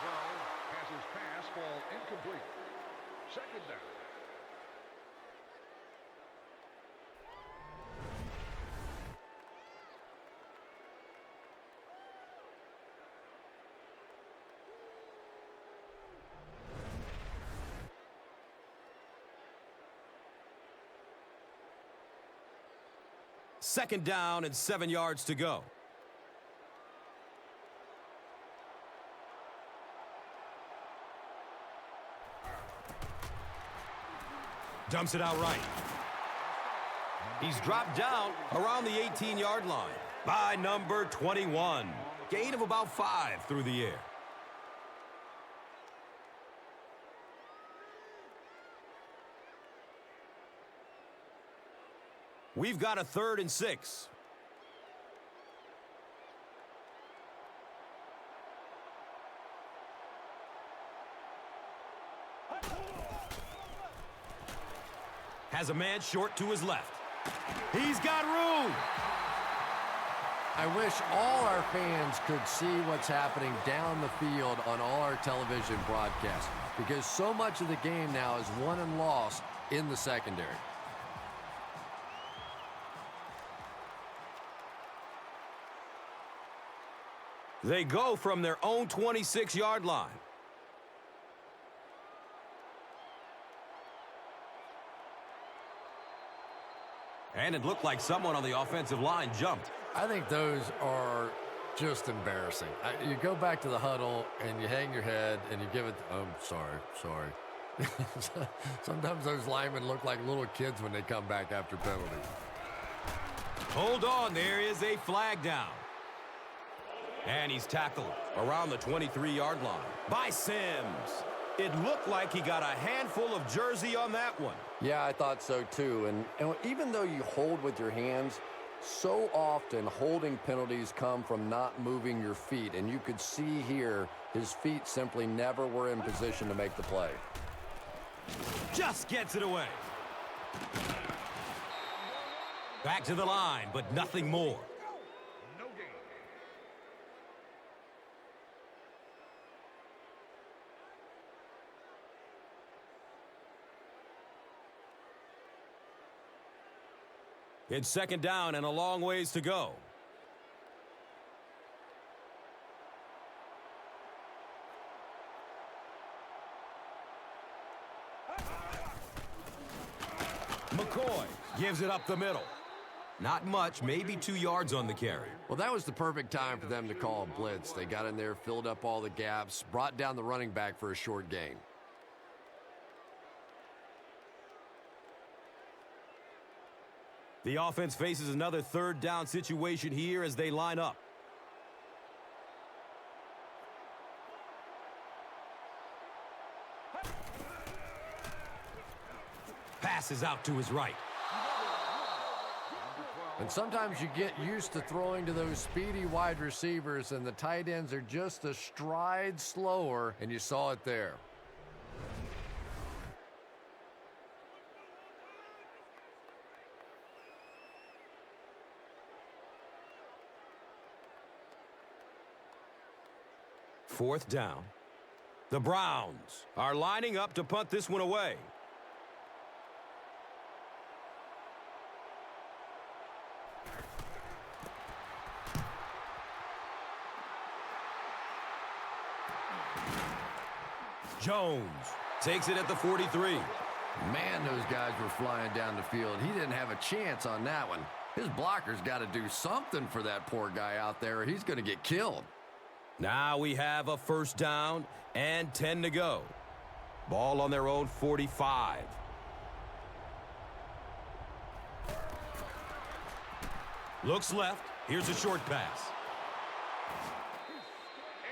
12 has his pass fall incomplete. 2nd down. Second down and 7 yards to go. Dumps it out right. He's dropped down around the 18-yard line by number 21. Gain of about 5 through the air. We've got a 3rd and 6. Has a man short to his left. He's got room. I wish all our fans could see what's happening down the field on all our television broadcasts, because so much of the game now is won and lost in the secondary. They go from their own 26-yard line. And it looked like someone on the offensive line jumped. I think those are just embarrassing. You go back to the huddle and you hang your head and you give it, oh, sorry. Sometimes those linemen look like little kids when they come back after penalties. Hold on, there is a flag down. And he's tackled around the 23-yard line by Sims. It looked like he got a handful of jersey on that one. Yeah, I thought so too. And even though you hold with your hands, so often holding penalties come from not moving your feet. And you could see here his feet simply never were in position to make the play. Just gets it away. Back to the line, but nothing more. No gain. It's second down and a long ways to go. McCoy gives it up the middle. Not much, maybe 2 yards on the carry. Well, that was the perfect time for them to call a blitz. They got in there, filled up all the gaps, brought down the running back for a short gain. The offense faces another third down situation here as they line up. Passes out to his right. And sometimes you get used to throwing to those speedy wide receivers, and the tight ends are just a stride slower, and you saw it there. Fourth down. The Browns are lining up to punt this one away. Jones takes it at the 43. Man, those guys were flying down the field. He didn't have a chance on that one. His blocker's got to do something for that poor guy out there, or he's going to get killed. Now we have a first down and 10 to go. Ball on their own 45. Looks left. Here's a short pass.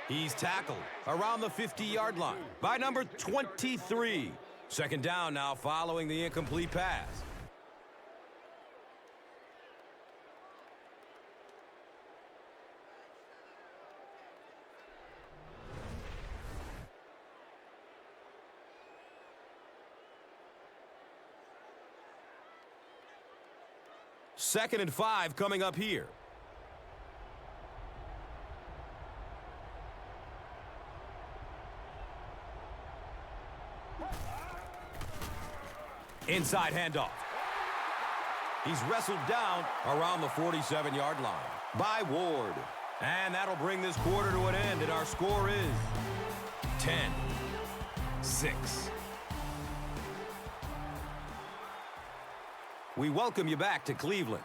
He's tackled around the 50-yard line by number 23. Second down now following the incomplete pass. Second and 5 coming up here. Inside handoff. He's wrestled down around the 47-yard line by Ward. And that'll bring this quarter to an end, and our score is 10-6. We welcome you back to Cleveland.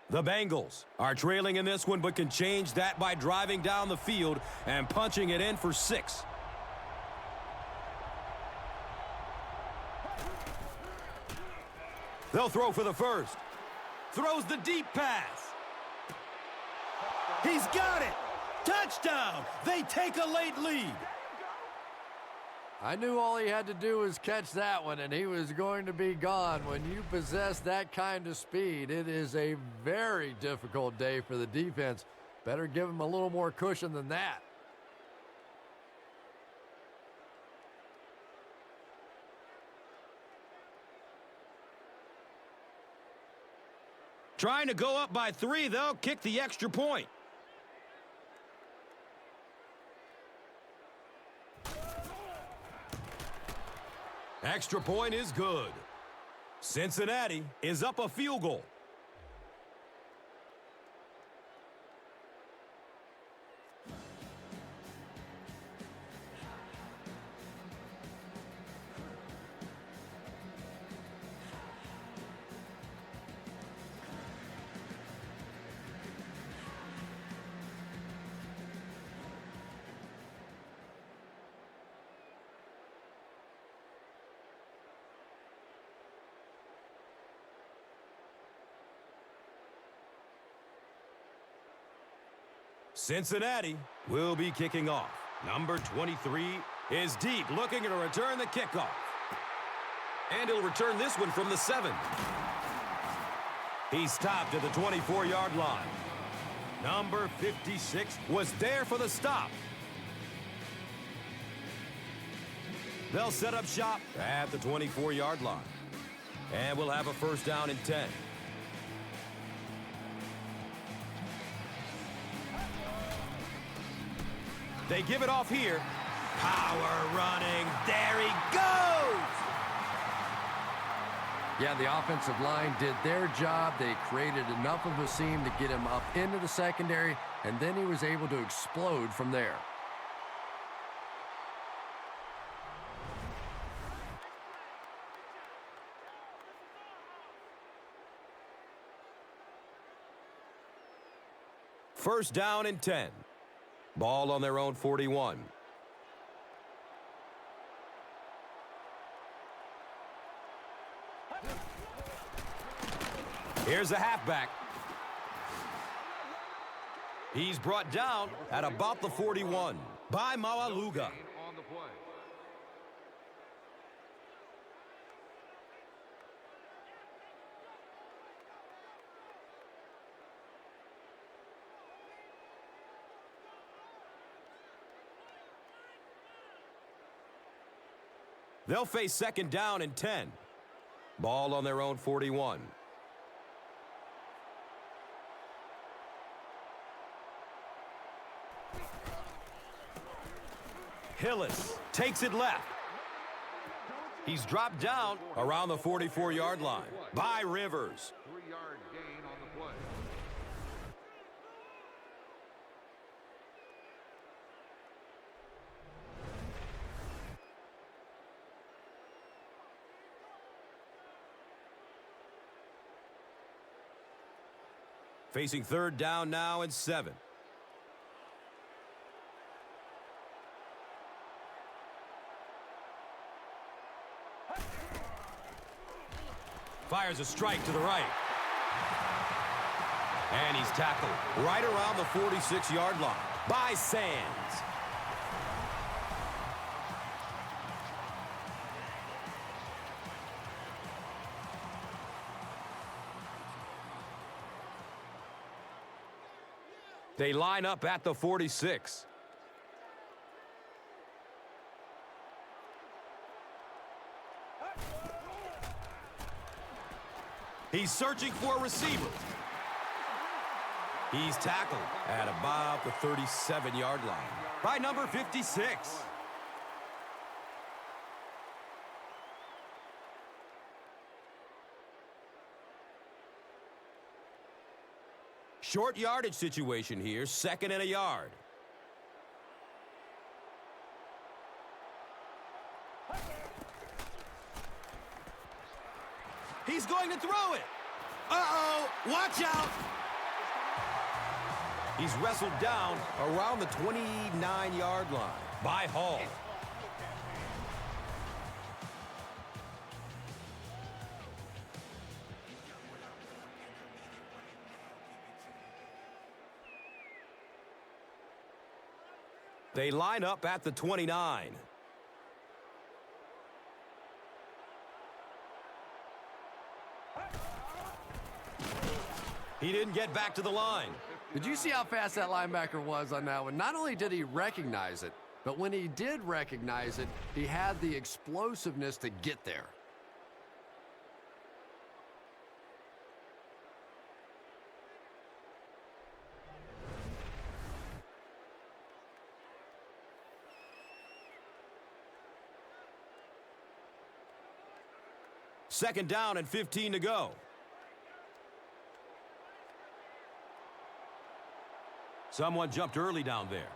The Bengals are trailing in this one, but can change that by driving down the field and punching it in for 6. They'll throw for the first. Throws the deep pass. He's got it. Touchdown. They take a late lead. I knew all he had to do was catch that one, and he was going to be gone. When you possess that kind of speed, it is a very difficult day for the defense. Better give him a little more cushion than that. Trying to go up by 3, they'll kick the extra point. Extra point is good. Cincinnati is up a field goal. Cincinnati will be kicking off. Number 23 is deep, looking to return the kickoff. And he'll return this one from the 7. He stopped at the 24-yard line. Number 56 was there for the stop. They'll set up shop at the 24-yard line. And we'll have a first down and 10. They give it off here. Power running. There he goes. Yeah, the offensive line did their job. They created enough of a seam to get him up into the secondary, and then he was able to explode from there. First down and 10. Ball on their own 41. Here's a halfback. He's brought down at about the 41 by Maualuga. On the play. They'll face second down and 10. Ball on their own 41. Hillis takes it left. He's dropped down around the 44-yard line by Rivers. 3-yard gain on the play. Facing third down now and 7. Fires a strike to the right. And he's tackled right around the 46-yard line by Sands. They line up at the 46. He's searching for a receiver. He's tackled at about the 37-yard line by number 56. Short yardage situation here, second and a yard. He's going to throw it. Uh-oh, watch out. He's wrestled down around the 29-yard line by Hall. They line up at the 29. He didn't get back to the line. Did you see how fast that linebacker was on that one? Not only did he recognize it, but when he did recognize it, he had the explosiveness to get there. Second down and 15 to go. Someone jumped early down there.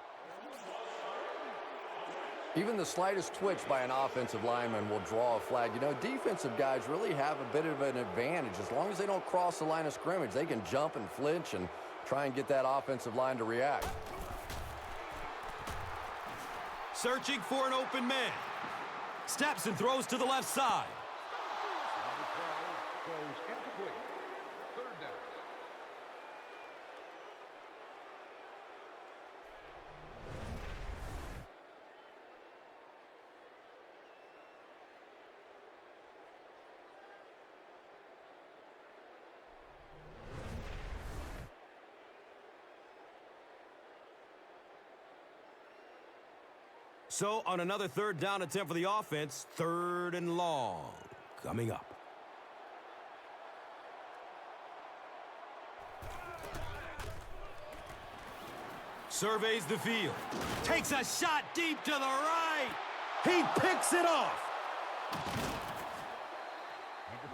Even the slightest twitch by an offensive lineman will draw a flag. You know, defensive guys really have a bit of an advantage. As long as they don't cross the line of scrimmage, they can jump and flinch and try and get that offensive line to react. Searching for an open man. Steps and throws to the left side. Number 12 goes incomplete. Third down. So on another third down attempt for the offense, third and long coming up. Surveys the field. Takes a shot deep to the right. He picks it off.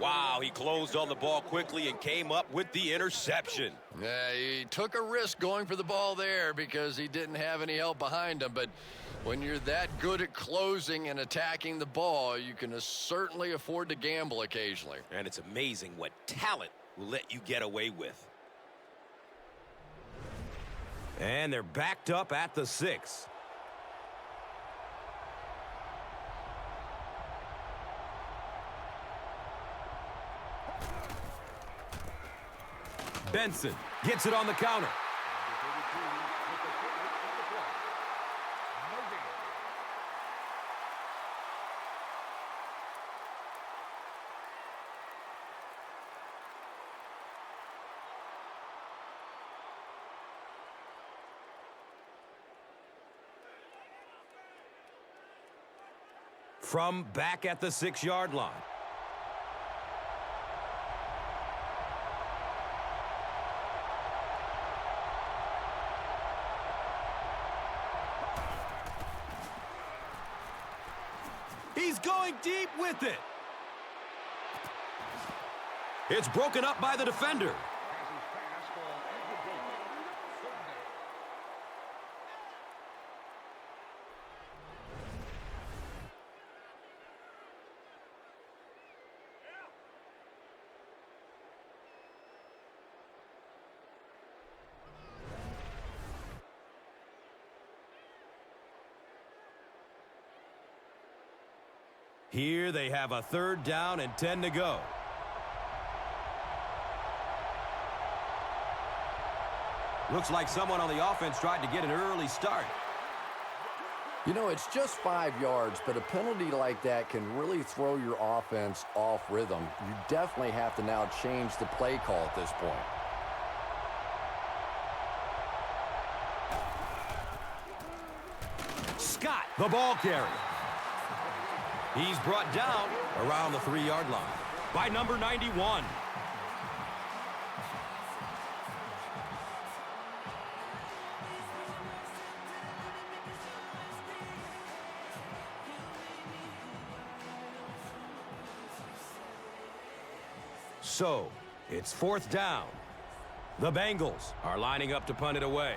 Wow, he closed on the ball quickly and came up with the interception. Yeah, he took a risk going for the ball there because he didn't have any help behind him. But when you're that good at closing and attacking the ball, you can certainly afford to gamble occasionally. And it's amazing what talent will let you get away with. And they're backed up at the 6. Benson gets it on the counter. From back at the 6-yard line. He's going deep with it. It's broken up by the defender. Here they have a 3rd down and 10 to go. Looks like someone on the offense tried to get an early start. You know, it's just 5 yards, but a penalty like that can really throw your offense off rhythm. You definitely have to now change the play call at this point. Scott, the ball carrier. He's brought down around the 3-yard line by number 91. So, it's 4th down. The Bengals are lining up to punt it away.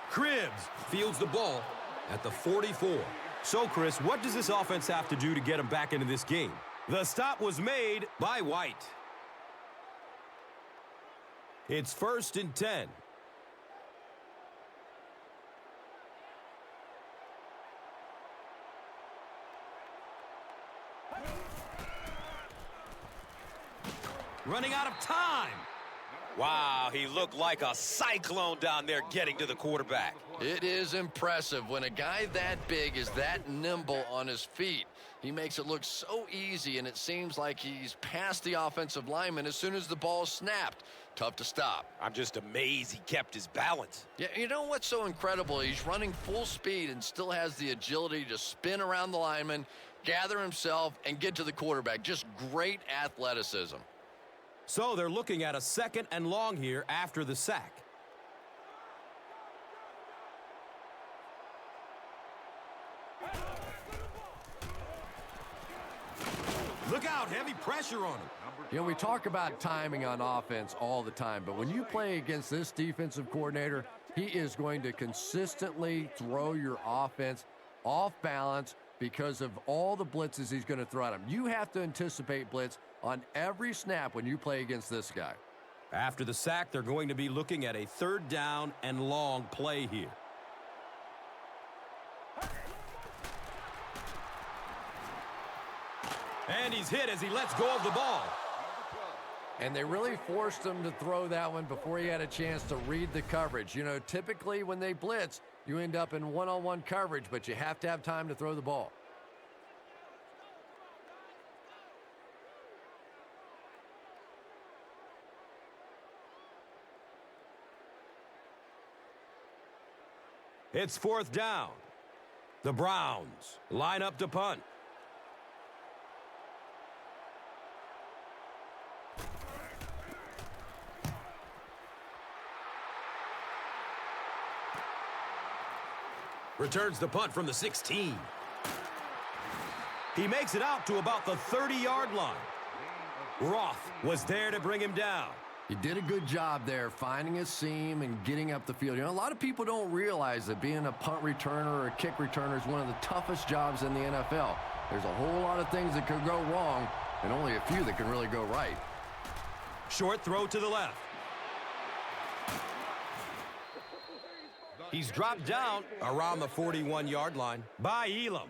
Cribbs fields the ball at the 44. So, Chris, what does this offense have to do to get them back into this game? The stop was made by White. It's 1st and 10. Running out of time. Wow, he looked like a cyclone down there getting to the quarterback. It is impressive when a guy that big is that nimble on his feet. He makes it look so easy, and it seems like he's past the offensive lineman as soon as the ball snapped. Tough to stop. I'm just amazed he kept his balance. Yeah, you know what's so incredible? He's running full speed and still has the agility to spin around the lineman, gather himself, and get to the quarterback. Just great athleticism. So they're looking at a 2nd and long here after the sack. Look out, heavy pressure on him. You know, we talk about timing on offense all the time, but when you play against this defensive coordinator, he is going to consistently throw your offense off balance because of all the blitzes he's going to throw at him. You have to anticipate blitz on every snap when you play against this guy. After the sack, they're going to be looking at a 3rd down and long play here. And he's hit as he lets go of the ball. And they really forced him to throw that one before he had a chance to read the coverage. You know, typically when they blitz, you end up in one-on-one coverage, but you have to have time to throw the ball. It's 4th down. The Browns line up to punt. Returns the punt from the 16. He makes it out to about the 30-yard line. Roth was there to bring him down. He did a good job there finding a seam and getting up the field. You know, a lot of people don't realize that being a punt returner or a kick returner is one of the toughest jobs in the NFL. There's a whole lot of things that could go wrong and only a few that can really go right. Short throw to the left. He's dropped down around the 41-yard line by Elam.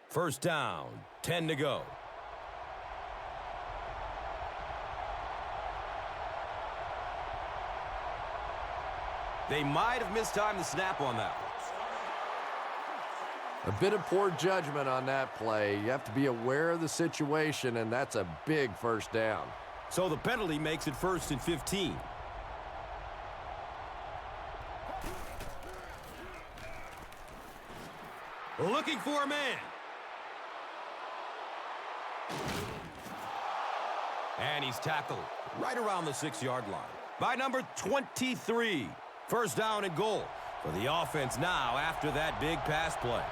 First down, 10 to go. They might have mistimed the snap on that one. A bit of poor judgment on that play. You have to be aware of the situation, and that's a big first down. So the penalty makes it 1st and 15. Looking for a man. And he's tackled right around the 6-yard line by number 23. First down and goal for the offense now after that big pass play.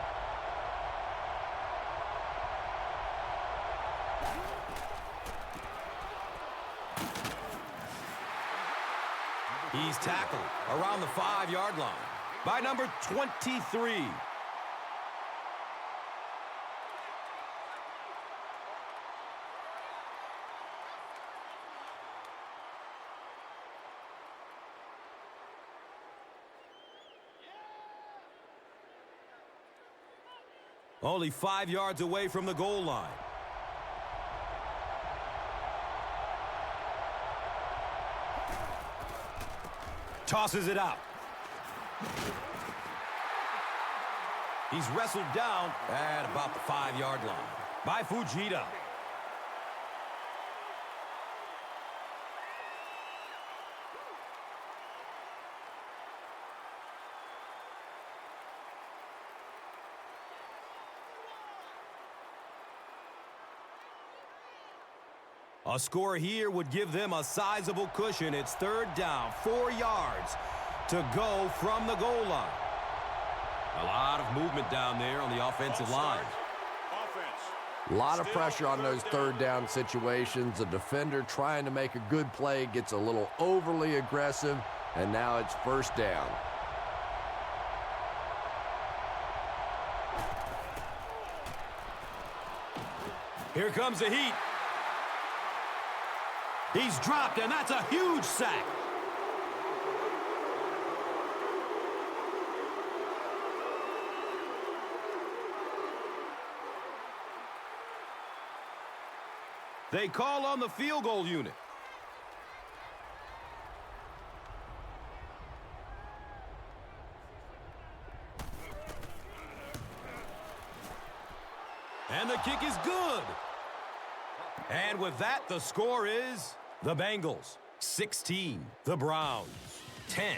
He's tackled around the 5-yard line by number 23. Only 5 yards away from the goal line. Tosses it out. He's wrestled down at about the 5-yard line by Fujita. A score here would give them a sizable cushion. It's third down, 4 yards to go from the goal line. A lot of movement down there on the offensive line. A lot of pressure on those third down situations. The defender trying to make a good play gets a little overly aggressive, and now it's first down. Here comes the heat. He's dropped, and that's a huge sack. They call on the field goal unit. And the kick is good. And with that, the score is the Bengals 16, the Browns 10.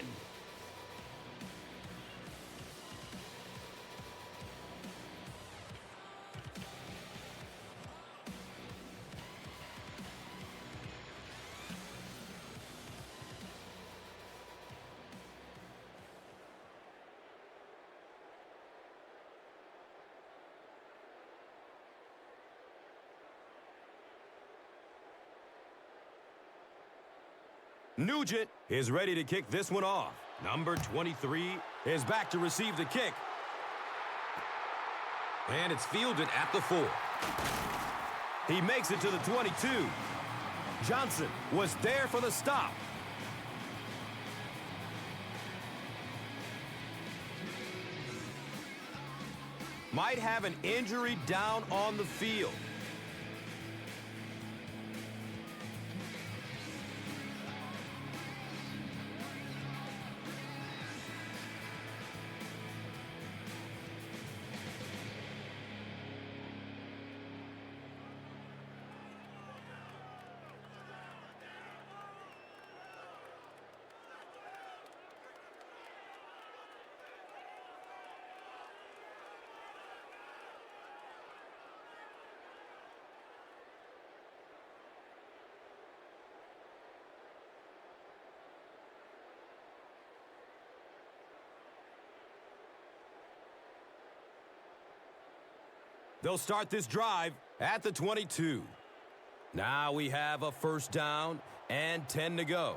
Nugent is ready to kick this one off. Number 23 is back to receive the kick. And it's fielded at the 4. He makes it to the 22. Johnson was there for the stop. Might have an injury down on the field. They'll start this drive at the 22. Now we have a first down and 10 to go.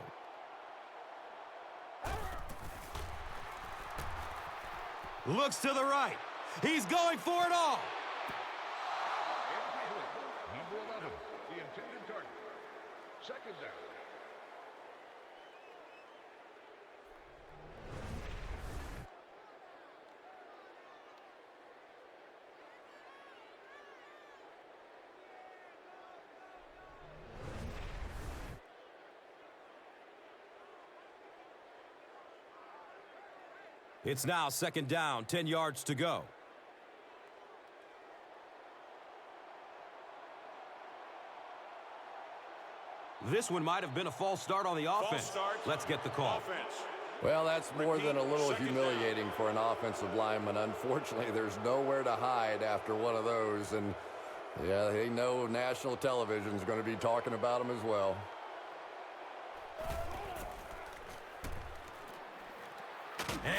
Looks to the right. He's going for it all. Number 11, the intended target. Second down. It's now second down, 10 yards to go. This one might have been a false start on the offense. Let's get the call. Offense. Well, that's more than a little humiliating for an offensive lineman. Unfortunately, there's nowhere to hide after one of those. And, yeah, they know national television is going to be talking about them as well.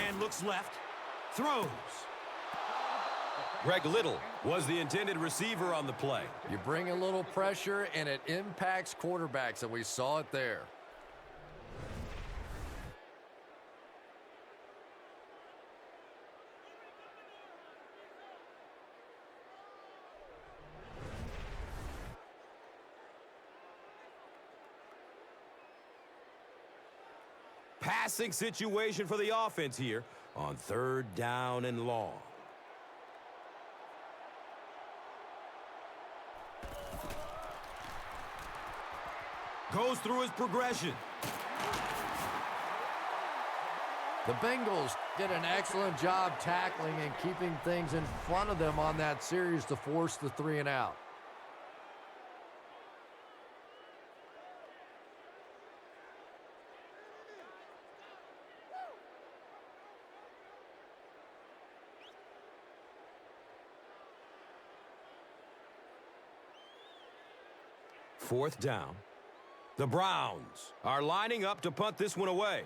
And looks left. Throws. Greg Little. Was the intended receiver on the play. You bring a little pressure, and it impacts quarterbacks, and we saw it there. Passing situation for the offense here on third down and long. Goes through his progression. The Bengals did an excellent job tackling and keeping things in front of them on that series to force the 3 and out. Fourth down. The Browns are lining up to punt this one away.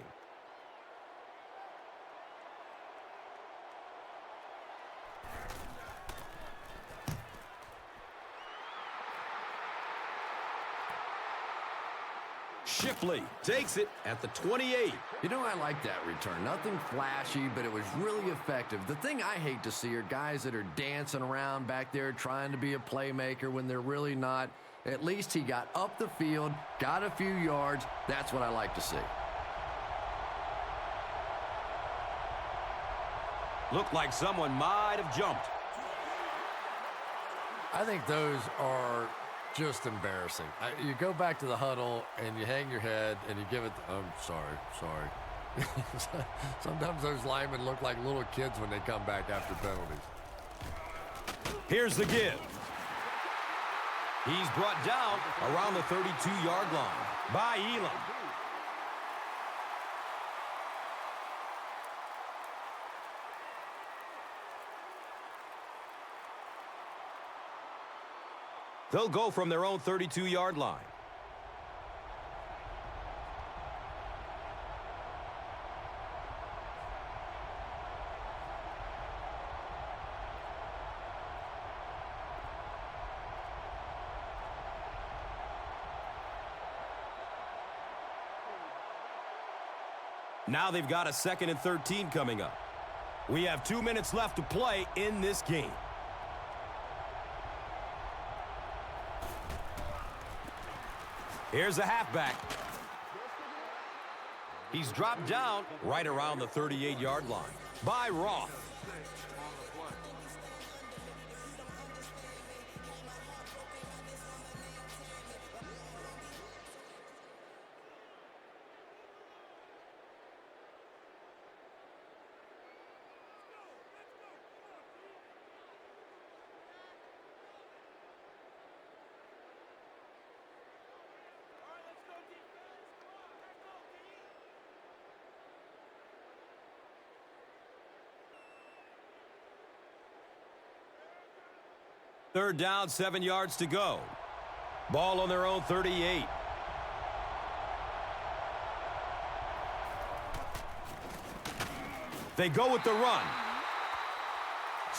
Shipley takes it at the 28. You know, I like that return. Nothing flashy, but it was really effective. The thing I hate to see are guys that are dancing around back there trying to be a playmaker when they're really not. At least he got up the field, got a few yards. That's what I like to see. Looked like someone might have jumped. I think those are just embarrassing. You go back to the huddle and you hang your head and you give it, I'm sorry. Sometimes those linemen look like little kids when they come back after penalties. Here's the give. He's brought down around the 32-yard line by Elam. They'll go from their own 32-yard line. Now they've got a 2nd and 13 coming up. We have 2 minutes left to play in this game. Here's the halfback. He's dropped down right around the 38-yard line by Roth. Third down, 7 yards to go. Ball on their own 38. They go with the run.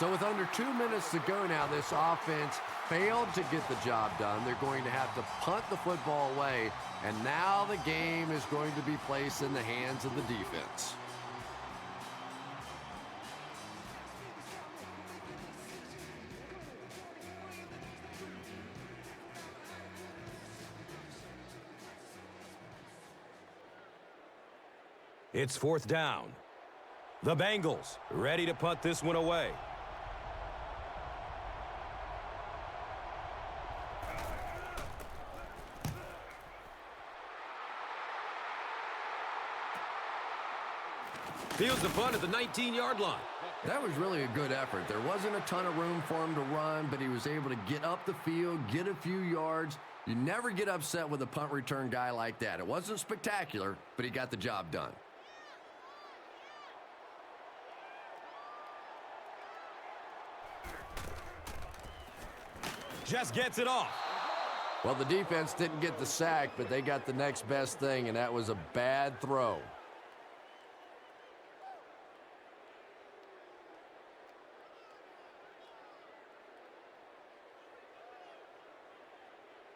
So with under 2 minutes to go now, this offense failed to get the job done. They're going to have to punt the football away, and now the game is going to be placed in the hands of the defense. It's 4th down. The Bengals ready to punt this one away. Fields the punt at the 19-yard line. That was really a good effort. There wasn't a ton of room for him to run, but he was able to get up the field, get a few yards. You never get upset with a punt return guy like that. It wasn't spectacular, but he got the job done. Just gets it off. Well, the defense didn't get the sack, but they got the next best thing, and that was a bad throw.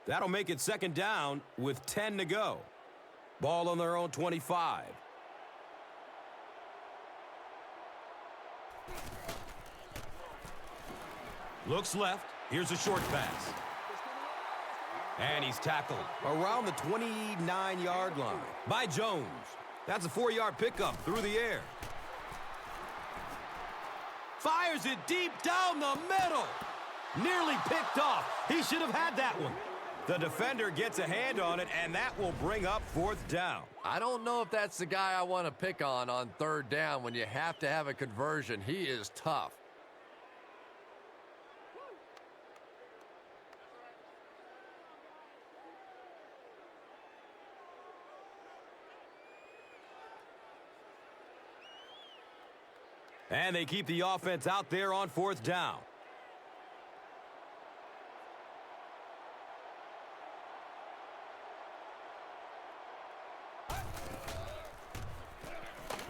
That'll make it 2nd down with 10 to go. Ball on their own 25. Looks left. Here's a short pass. And he's tackled around the 29-yard line by Jones. That's a 4-yard pickup through the air. Fires it deep down the middle. Nearly picked off. He should have had that one. The defender gets a hand on it, and that will bring up 4th down. I don't know if that's the guy I want to pick on 3rd down when you have to have a conversion. He is tough. And they keep the offense out there on 4th down.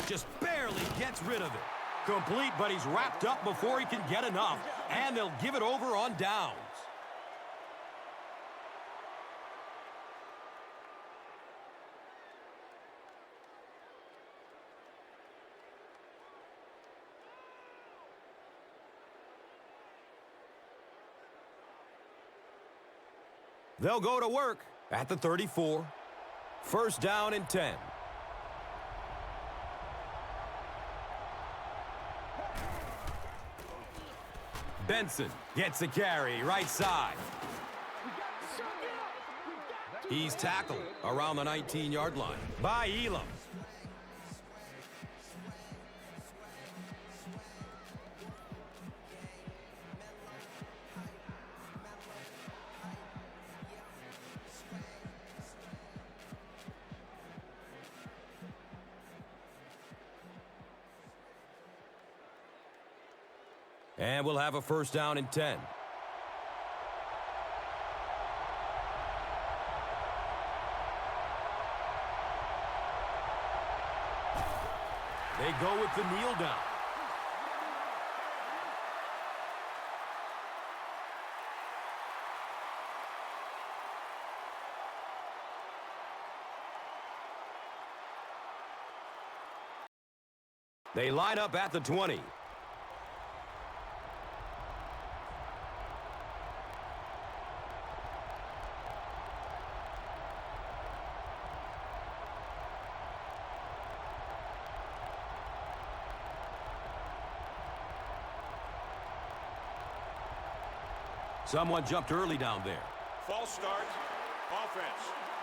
Just barely gets rid of it. Complete, but he's wrapped up before he can get enough. And they'll give it over on downs. They'll go to work at the 34. 1st down and 10. Benson gets a carry right side. He's tackled around the 19-yard line by Elam. And we'll have a 1st down and 10. They go with the kneel down. They line up at the 20. Someone jumped early down there. False start. Offense.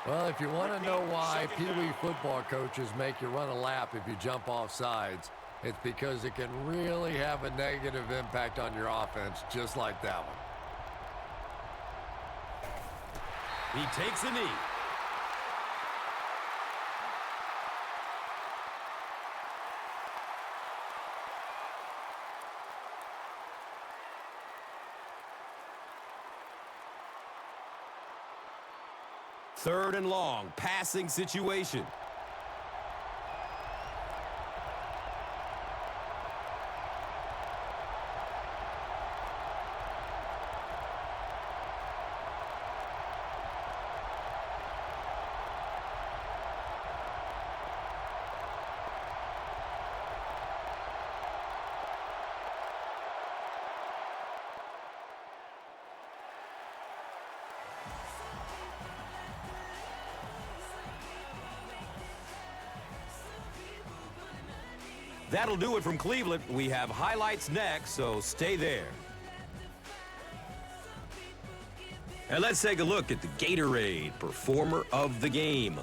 Well, if you want to know why Pee Wee football coaches make you run a lap if you jump off sides, it's because it can really have a negative impact on your offense, just like that one. He takes a knee. Third and long, passing situation. That'll do it from Cleveland. We have highlights next, so stay there. And let's take a look at the Gatorade Performer of the Game.